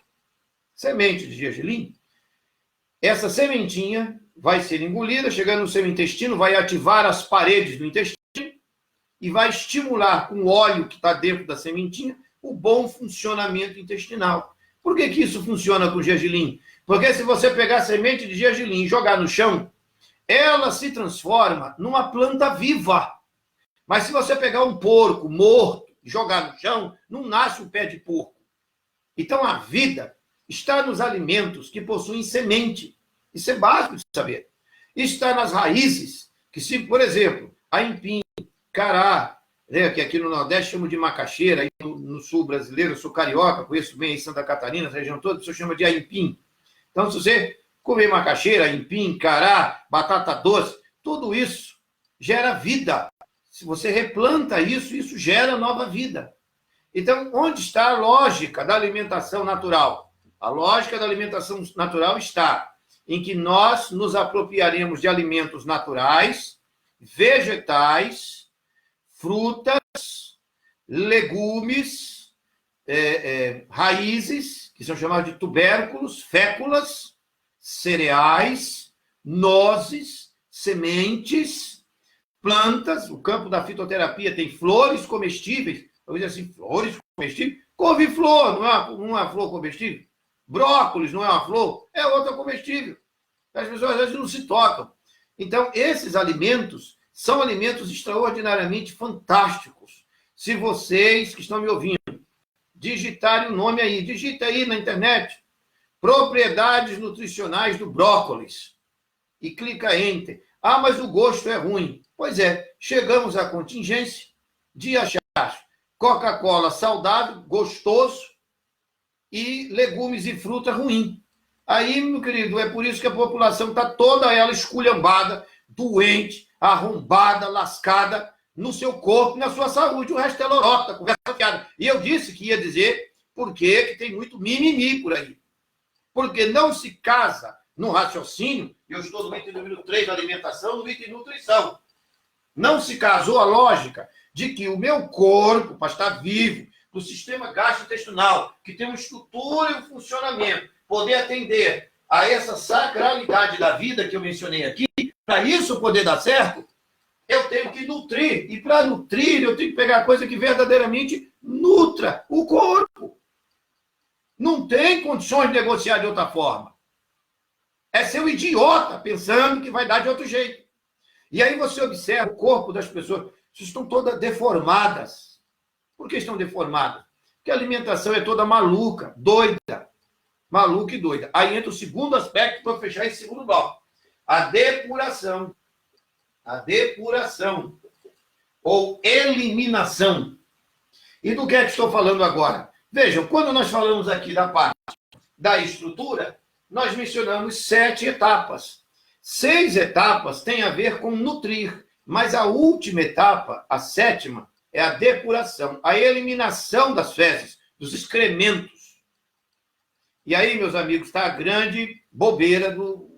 semente de gergelim, essa sementinha vai ser engolida, chegando no seu intestino, vai ativar as paredes do intestino e vai estimular com o óleo que está dentro da sementinha o bom funcionamento intestinal. Por que isso funciona com gergelim? Porque se você pegar a semente de gergelim e jogar no chão, ela se transforma numa planta viva. Mas se você pegar um porco morto e jogar no chão, não nasce um pé de porco. Então a vida está nos alimentos que possuem semente. Isso é básico de saber. Está nas raízes, que se, por exemplo, aipim, cará, né, que aqui no Nordeste chamam de macaxeira, aí no Sul brasileiro, eu sou carioca, conheço bem em Santa Catarina, essa região toda, o pessoal chama de aipim. Então, se você comer macaxeira, aipim, cará, batata doce, tudo isso gera vida. Se você replanta isso, isso gera nova vida. Então, onde está a lógica da alimentação natural? A lógica da alimentação natural está em que nós nos apropriaremos de alimentos naturais, vegetais, frutas, legumes, raízes, que são chamados de tubérculos, féculas, cereais, nozes, sementes, plantas. O campo da fitoterapia tem flores comestíveis. Eu digo assim, flores comestíveis? Couve-flor, não é uma flor comestível? Brócolis não é uma flor? É outra comestível. As pessoas às vezes não se tocam. Então, esses alimentos são alimentos extraordinariamente fantásticos. Se vocês que estão me ouvindo digitarem o nome aí, digita aí na internet, propriedades nutricionais do brócolis, e clica Enter. Ah, mas o gosto é ruim. Pois é, chegamos à contingência de achar Coca-Cola saudável, gostoso, e legumes e fruta ruim. Aí, meu querido, é por isso que a população está toda ela esculhambada, doente, arrombada, lascada no seu corpo, na sua saúde. O resto é lorota, conversa fiada. E eu disse que ia dizer por que tem muito mimimi por aí. Porque não se casa no raciocínio, eu estou no item número 3 da alimentação, no item nutrição. Não se casou a lógica de que o meu corpo, para estar vivo, do sistema gastrointestinal, que tem uma estrutura e um funcionamento, poder atender a essa sacralidade da vida que eu mencionei aqui, para isso poder dar certo, eu tenho que nutrir. E para nutrir, eu tenho que pegar coisa que verdadeiramente nutra o corpo. Não tem condições de negociar de outra forma. É ser um idiota pensando que vai dar de outro jeito. E aí você observa o corpo das pessoas, estão todas deformadas. Por que estão deformadas? Porque a alimentação é toda maluca, doida. Maluca e doida. Aí entra o segundo aspecto para fechar esse segundo bloco. A depuração. A depuração. Ou eliminação. E do que é que estou falando agora? Vejam, quando nós falamos aqui da parte da estrutura, nós mencionamos 7 etapas. 6 etapas têm a ver com nutrir, mas a última etapa, a 7ª, é a depuração, a eliminação das fezes, dos excrementos. E aí, meus amigos, está a grande bobeira do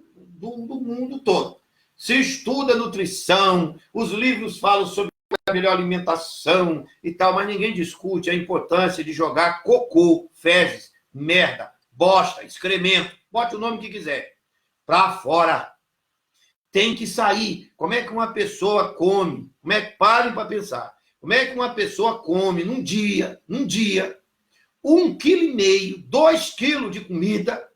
mundo todo. Se estuda nutrição, os livros falam sobre a melhor alimentação e tal, mas ninguém discute a importância de jogar cocô, fezes, merda, bosta, excremento, bote o nome que quiser, para fora. Tem que sair. Como é que uma pessoa come? Parem para pensar. Como é que uma pessoa come num dia, 1,5 kg, 2 kg de comida,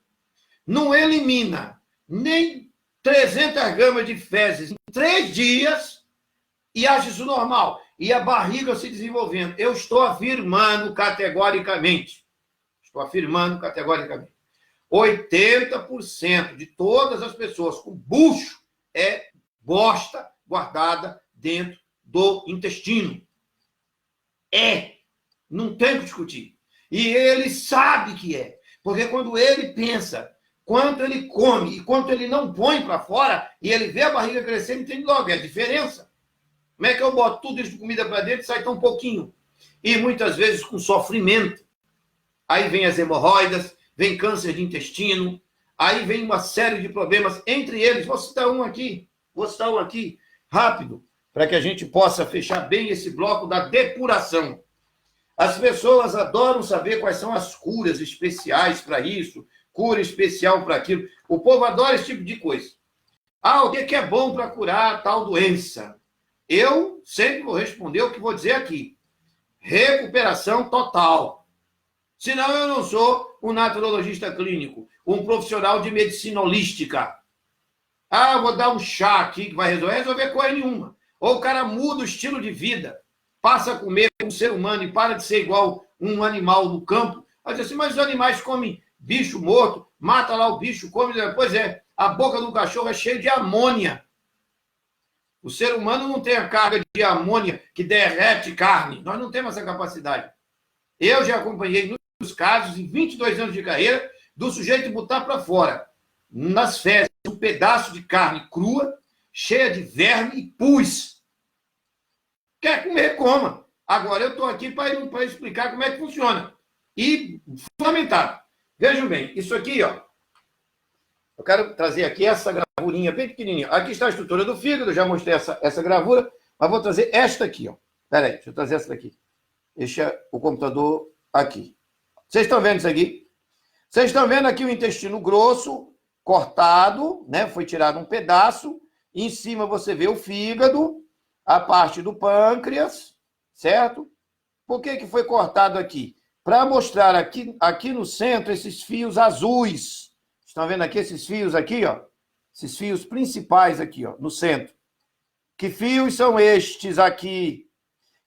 não elimina nem 300 gramas de fezes em 3 dias e acha isso normal? E a barriga se desenvolvendo. Eu estou afirmando categoricamente, 80% de todas as pessoas com bucho é bosta guardada dentro do intestino. Não tem o que discutir. E ele sabe que é. Porque quando ele pensa quanto ele come e quanto ele não põe para fora, e ele vê a barriga crescendo, entende logo, é a diferença. Como é que eu boto tudo isso de comida para dentro e sai tão pouquinho? E muitas vezes com sofrimento. Aí vem as hemorroidas, vem câncer de intestino, aí vem uma série de problemas, entre eles, vou citar um aqui, rápido, para que a gente possa fechar bem esse bloco da depuração. As pessoas adoram saber quais são as curas especiais para isso, cura especial para aquilo. O povo adora esse tipo de coisa. O que é bom para curar tal doença? Eu sempre vou responder o que vou dizer aqui. Recuperação total. Senão eu não sou um naturologista clínico, um profissional de medicina holística. Ah, vou dar um chá aqui que vai resolver coisa nenhuma. Ou o cara muda o estilo de vida, passa a comer como ser humano e para de ser igual um animal no campo. Aí diz assim, mas os animais comem bicho morto, mata lá o bicho, come... Pois é, a boca do cachorro é cheia de amônia. O ser humano não tem a carga de amônia que derrete carne. Nós não temos essa capacidade. Eu já acompanhei muitos casos, em 22 anos de carreira, do sujeito botar para fora, nas fezes, um pedaço de carne crua, cheia de verme e pus. Quer comer, coma. Agora, eu estou aqui para explicar como é que funciona. E, fundamentado. Vejam bem, isso aqui, ó. Eu quero trazer aqui essa gravurinha bem pequenininha. Aqui está a estrutura do fígado, já mostrei essa gravura, mas vou trazer esta aqui, ó. Espera aí, deixa eu trazer essa daqui. Deixa o computador aqui. Vocês estão vendo isso aqui? Vocês estão vendo aqui o intestino grosso, cortado, né? Foi tirado um pedaço. Em cima você vê o fígado, a parte do pâncreas, certo? Por que foi cortado aqui? Para mostrar aqui no centro esses fios azuis. Estão vendo aqui esses fios aqui, ó? Esses fios principais aqui, ó, no centro. Que fios são estes aqui?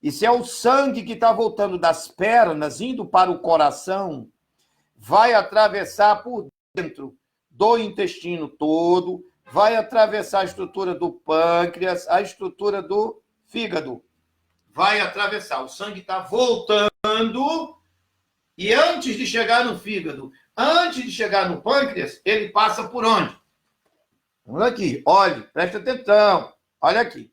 Isso é o sangue que está voltando das pernas, indo para o coração, vai atravessar por dentro do intestino todo, vai atravessar a estrutura do pâncreas, a estrutura do fígado. Vai atravessar. O sangue está voltando e antes de chegar no fígado, antes de chegar no pâncreas, ele passa por onde? Olha aqui, olhe, preste atenção. Olha aqui.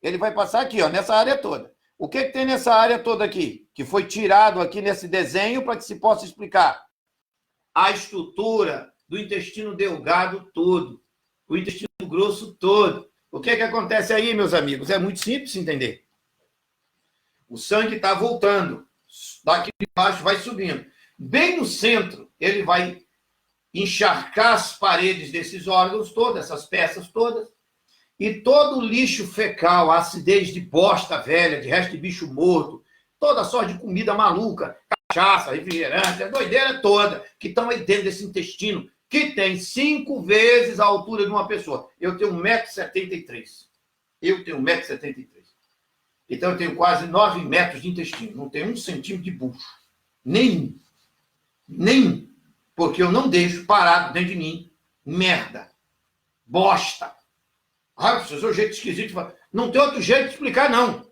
Ele vai passar aqui, ó, nessa área toda. O que tem nessa área toda aqui? Que foi tirado aqui nesse desenho para que se possa explicar. A estrutura do intestino delgado todo. O intestino grosso todo. O que acontece aí, meus amigos? É muito simples entender. O sangue está voltando. Daqui de baixo vai subindo. Bem no centro, ele vai encharcar as paredes desses órgãos todos, essas peças todas. E todo o lixo fecal, a acidez de bosta velha, de resto de bicho morto, toda sorte de comida maluca, cachaça, refrigerante, a doideira toda, que estão aí dentro desse intestino, que tem 5 vezes a altura de uma pessoa. Eu tenho 1,73 m. Eu tenho 1,73 m. Então eu tenho quase 9 metros de intestino. Não tenho 1 centímetro de bucho. Nenhum. Nenhum. Porque eu não deixo parado dentro de mim merda. Bosta. Ah, o seu jeito esquisito. Não tem outro jeito de explicar, não.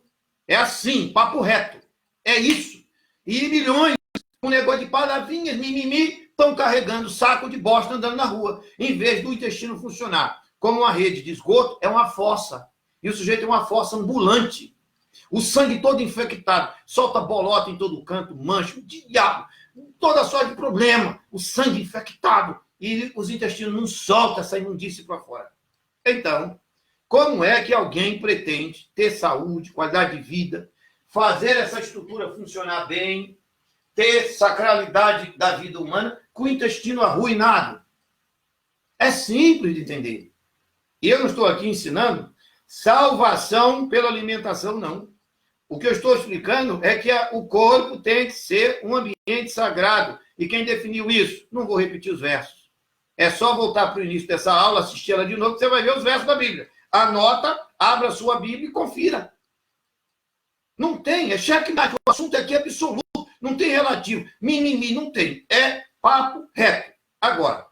É assim, papo reto. É isso. E milhões, com negócio de palavrinhas, mimimi, estão carregando saco de bosta andando na rua, em vez do intestino funcionar. Como uma rede de esgoto, é uma fossa. E o sujeito é uma fossa ambulante. O sangue todo infectado, solta bolota em todo canto, mancha, diabo, toda sorte de problema. O sangue infectado. E os intestinos não soltam essa imundície para fora. Então, como é que alguém pretende ter saúde, qualidade de vida, fazer essa estrutura funcionar bem, ter sacralidade da vida humana com o intestino arruinado? É simples de entender. E eu não estou aqui ensinando salvação pela alimentação, não. O que eu estou explicando é que o corpo tem que ser um ambiente sagrado. E quem definiu isso? Não vou repetir os versos. É só voltar para o início dessa aula, assistir ela de novo, que você vai ver os versos da Bíblia. Anota, abra a sua Bíblia e confira. Não tem, é checkmate. O assunto aqui é absoluto, não tem relativo. Mimimi, não tem. É papo reto. Agora,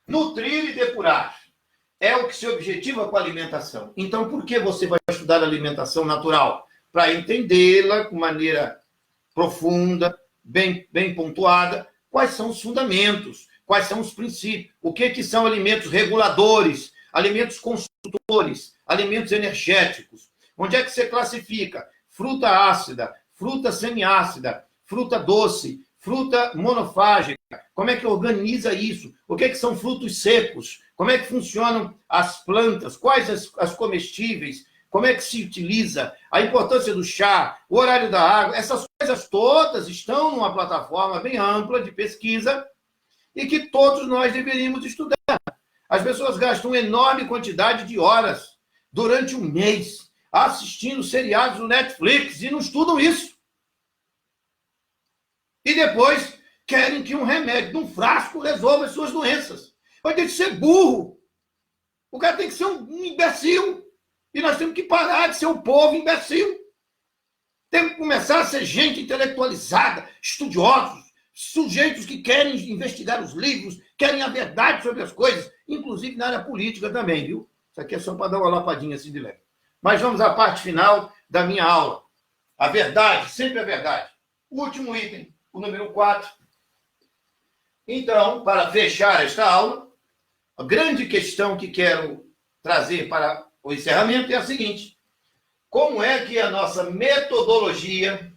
nutrir e depurar é o que se objetiva com a alimentação. Então, por que você vai estudar alimentação natural? Para entendê-la com maneira profunda, bem pontuada, quais são os fundamentos, quais são os princípios, o que são alimentos reguladores, alimentos construtores, alimentos energéticos. Onde é que você classifica? Fruta ácida, fruta semiácida, fruta doce, fruta monofágica. Como é que organiza isso? O que são frutos secos? Como é que funcionam as plantas? Quais as comestíveis? Como é que se utiliza? A importância do chá, o horário da água. Essas coisas todas estão numa plataforma bem ampla de pesquisa e que todos nós deveríamos estudar. As pessoas gastam uma enorme quantidade de horas durante um mês assistindo seriados no Netflix e não estudam isso. E depois querem que um remédio, um frasco, resolva as suas doenças. Vai ter que ser burro. O cara tem que ser um imbecil. E nós temos que parar de ser um povo imbecil. Temos que começar a ser gente intelectualizada, estudiosos, sujeitos que querem investigar os livros, querem a verdade sobre as coisas, inclusive na área política também, viu? Isso aqui é só para dar uma lapadinha assim de leve. Mas vamos à parte final da minha aula. A verdade, sempre a verdade. O último item, o número 4. Então, para fechar esta aula, a grande questão que quero trazer para o encerramento é a seguinte: como é que a nossa metodologia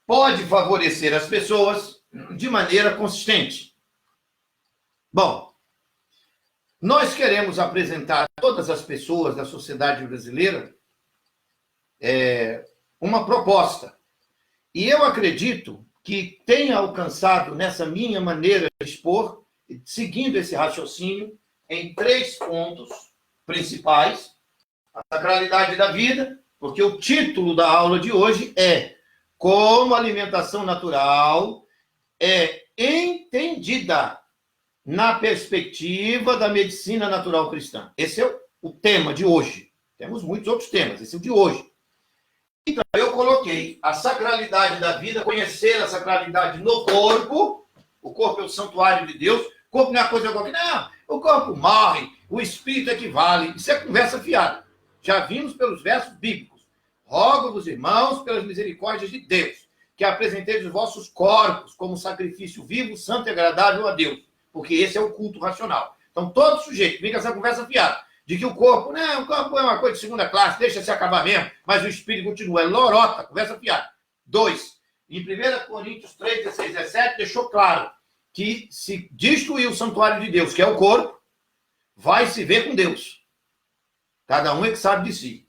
pode favorecer as pessoas de maneira consistente? Bom, nós queremos apresentar a todas as pessoas da sociedade brasileira uma proposta. E eu acredito que tenha alcançado, nessa minha maneira de expor, seguindo esse raciocínio, em 3 pontos principais: a sacralidade da vida, porque o título da aula de hoje é Como a alimentação natural é entendida na perspectiva da medicina natural cristã. Esse é o tema de hoje. Temos muitos outros temas, esse é o de hoje. Então, eu coloquei a sacralidade da vida, conhecer a sacralidade no corpo. O corpo é o santuário de Deus. O corpo não é coisa qualquer. Não, o corpo morre, o espírito é que vale. Isso é conversa fiada. Já vimos pelos versos bíblicos. Rogo-vos, irmãos, pelas misericórdias de Deus, que apresenteis os vossos corpos como sacrifício vivo, santo e agradável a Deus. Porque esse é o culto racional. Então, todo sujeito vem com essa conversa fiada de que o corpo é uma coisa de segunda classe, deixa se acabar mesmo, mas o espírito continua. É lorota, conversa fiada. 2. Em 1 Coríntios 3, 16, 17, deixou claro que se destruir o santuário de Deus, que é o corpo, vai se ver com Deus. Cada um é que sabe de si.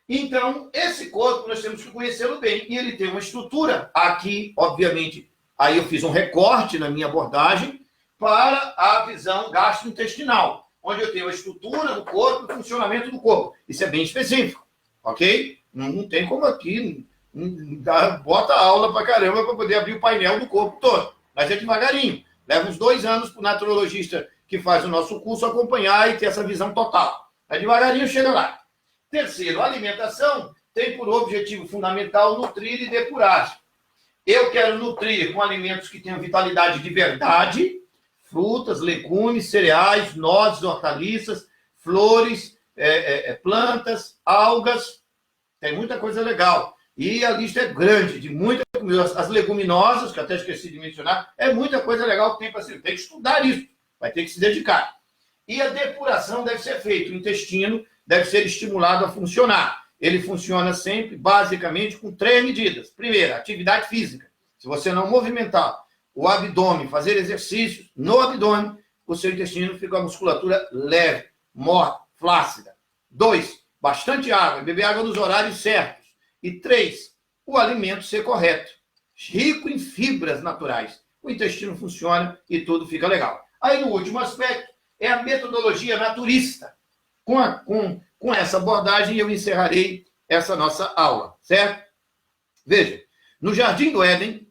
Então, esse corpo nós temos que conhecê-lo bem. E ele tem uma estrutura. Aqui, obviamente, aí eu fiz um recorte na minha abordagem para a visão gastrointestinal, onde eu tenho a estrutura do corpo e o funcionamento do corpo. Isso é bem específico, ok? Não tem como aqui, bota aula pra caramba para poder abrir o painel do corpo todo. Mas é devagarinho. Leva uns 2 anos para o naturologista que faz o nosso curso acompanhar e ter essa visão total. Mas devagarinho chega lá. Terceiro, a alimentação tem por objetivo fundamental nutrir e depurar. Eu quero nutrir com alimentos que tenham vitalidade de verdade, frutas, legumes, cereais, nozes, hortaliças, flores, plantas, algas. Tem muita coisa legal. E a lista é grande, de muita coisa. As leguminosas, que eu até esqueci de mencionar, é muita coisa legal que tem para ser. Tem que estudar isso, vai ter que se dedicar. E a depuração deve ser feita. O intestino deve ser estimulado a funcionar. Ele funciona sempre, basicamente, com 3 medidas. Primeiro, atividade física. Se você não movimentar o abdômen, fazer exercícios no abdômen, o seu intestino fica com a musculatura leve, morta, flácida. 2, bastante água, beber água nos horários certos. E 3, o alimento ser correto, rico em fibras naturais. O intestino funciona e tudo fica legal. Aí, no último aspecto, é a metodologia naturista. Com essa abordagem, eu encerrarei essa nossa aula, certo? Veja, no Jardim do Éden,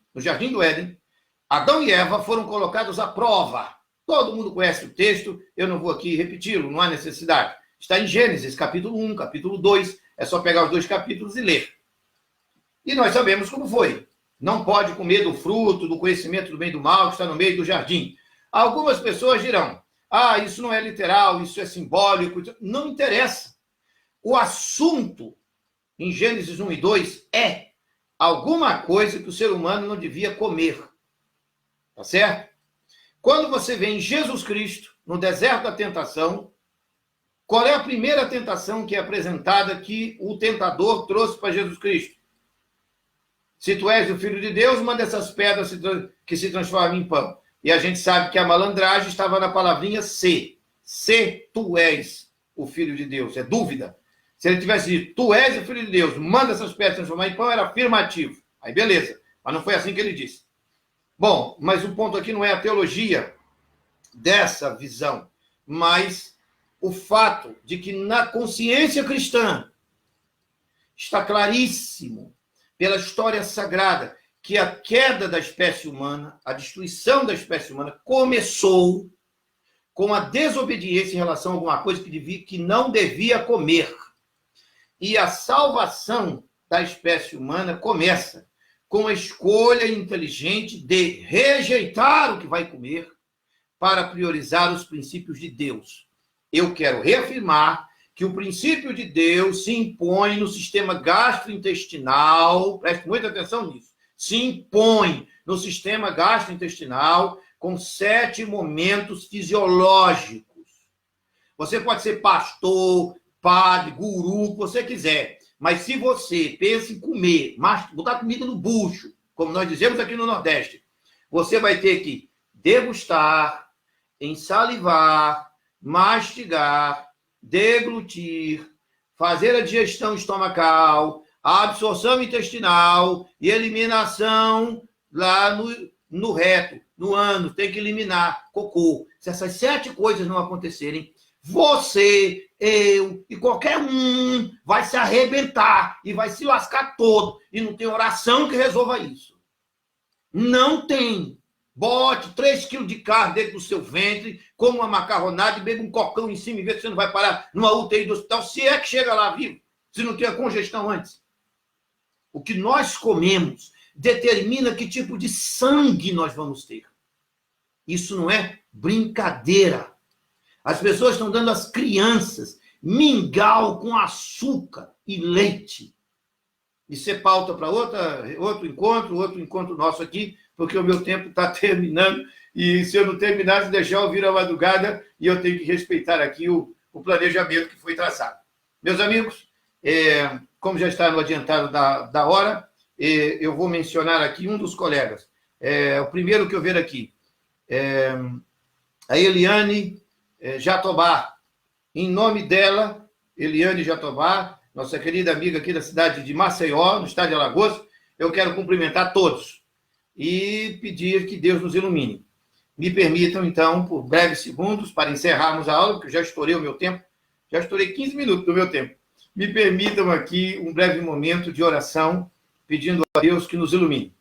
Adão e Eva foram colocados à prova. Todo mundo conhece o texto, eu não vou aqui repeti-lo, não há necessidade. Está em Gênesis, capítulo 1, capítulo 2, é só pegar os 2 capítulos e ler. E nós sabemos como foi. Não pode comer do fruto, do conhecimento do bem e do mal, que está no meio do jardim. Algumas pessoas dirão, isso não é literal, isso é simbólico. Não interessa. O assunto, em Gênesis 1 e 2, é alguma coisa que o ser humano não devia comer. Tá certo? Quando você vê em Jesus Cristo, no deserto da tentação, qual é a primeira tentação que é apresentada que o tentador trouxe para Jesus Cristo? Se tu és o Filho de Deus, uma dessas pedras que se transforma em pão. E a gente sabe que a malandragem estava na palavrinha se. Se tu és o Filho de Deus. É dúvida. Se ele tivesse dito, tu és o Filho de Deus, manda essas pedras transformar em pão, era afirmativo. Aí beleza. Mas não foi assim que ele disse. Bom, mas o ponto aqui não é a teologia dessa visão, mas o fato de que na consciência cristã está claríssimo pela história sagrada, que a queda da espécie humana, a destruição da espécie humana, começou com a desobediência em relação a alguma coisa que não devia comer. E a salvação da espécie humana começa com a escolha inteligente de rejeitar o que vai comer para priorizar os princípios de Deus. Eu quero reafirmar que o princípio de Deus se impõe no sistema gastrointestinal, preste muita atenção nisso, se impõe no sistema gastrointestinal com 7 momentos fisiológicos. Você pode ser pastor, padre, guru, o que você quiser, mas se você pensa em comer, botar comida no bucho, como nós dizemos aqui no Nordeste, você vai ter que degustar, ensalivar, mastigar, deglutir, fazer a digestão estomacal, a absorção intestinal e eliminação lá no reto, no ânus, tem que eliminar cocô. Se essas 7 coisas não acontecerem, você, eu e qualquer um vai se arrebentar e vai se lascar todo. E não tem oração que resolva isso. Não tem. Bote 3 quilos de carne dentro do seu ventre, coma uma macarronada e beba um cocão em cima e vê se você não vai parar numa UTI do hospital, se é que chega lá vivo, se não tem a congestão antes. O que nós comemos determina que tipo de sangue nós vamos ter. Isso não é brincadeira. As pessoas estão dando às crianças mingau com açúcar e leite. Isso é pauta para outro encontro nosso aqui, porque o meu tempo está terminando, e se eu não terminar, se deixar eu vir à madrugada, e eu tenho que respeitar aqui o planejamento que foi traçado. Meus amigos, como já está no adiantado da hora, eu vou mencionar aqui um dos colegas. O primeiro que eu ver aqui, a Eliane Jatobá. Em nome dela, Eliane Jatobá, nossa querida amiga aqui da cidade de Maceió, no estado de Alagoas, eu quero cumprimentar todos e pedir que Deus nos ilumine. Me permitam, então, por breves segundos, para encerrarmos a aula, porque eu já estourei o meu tempo, já estourei 15 minutos do meu tempo. Me permitam aqui um breve momento de oração, pedindo a Deus que nos ilumine.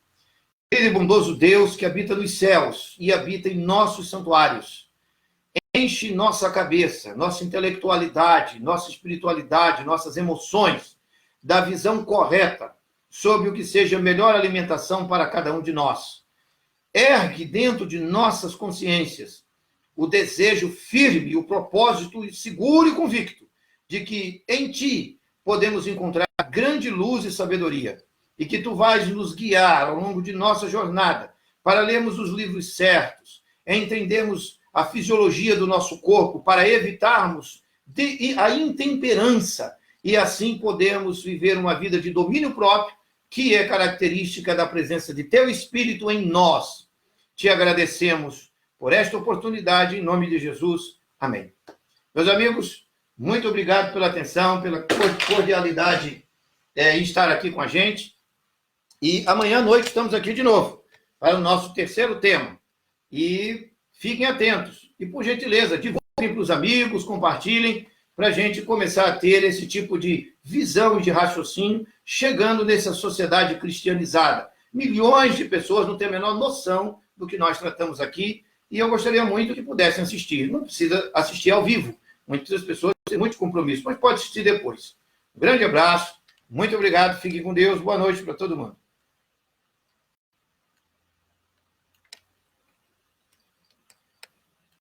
Querido e bondoso Deus que habita nos céus e habita em nossos santuários, enche nossa cabeça, nossa intelectualidade, nossa espiritualidade, nossas emoções, da visão correta sobre o que seja a melhor alimentação para cada um de nós. Ergue dentro de nossas consciências o desejo firme, o propósito seguro e convicto de que em Ti podemos encontrar grande luz e sabedoria, e que Tu vais nos guiar ao longo de nossa jornada para lermos os livros certos, entendermos a fisiologia do nosso corpo, para evitarmos a intemperança e assim podermos viver uma vida de domínio próprio, que é característica da presença de Teu Espírito em nós. Te agradecemos por esta oportunidade, em nome de Jesus. Amém. Meus amigos, muito obrigado pela atenção, pela cordialidade em estar aqui com a gente. E amanhã à noite estamos aqui de novo, para o nosso terceiro tema. E fiquem atentos. E, por gentileza, divulguem para os amigos, compartilhem, para a gente começar a ter esse tipo de visão e de raciocínio, chegando nessa sociedade cristianizada. Milhões de pessoas não têm a menor noção do que nós tratamos aqui, e eu gostaria muito que pudessem assistir. Não precisa assistir ao vivo. Muitas pessoas têm muito compromisso, mas pode assistir depois. Um grande abraço, muito obrigado, fiquem com Deus, boa noite para todo mundo.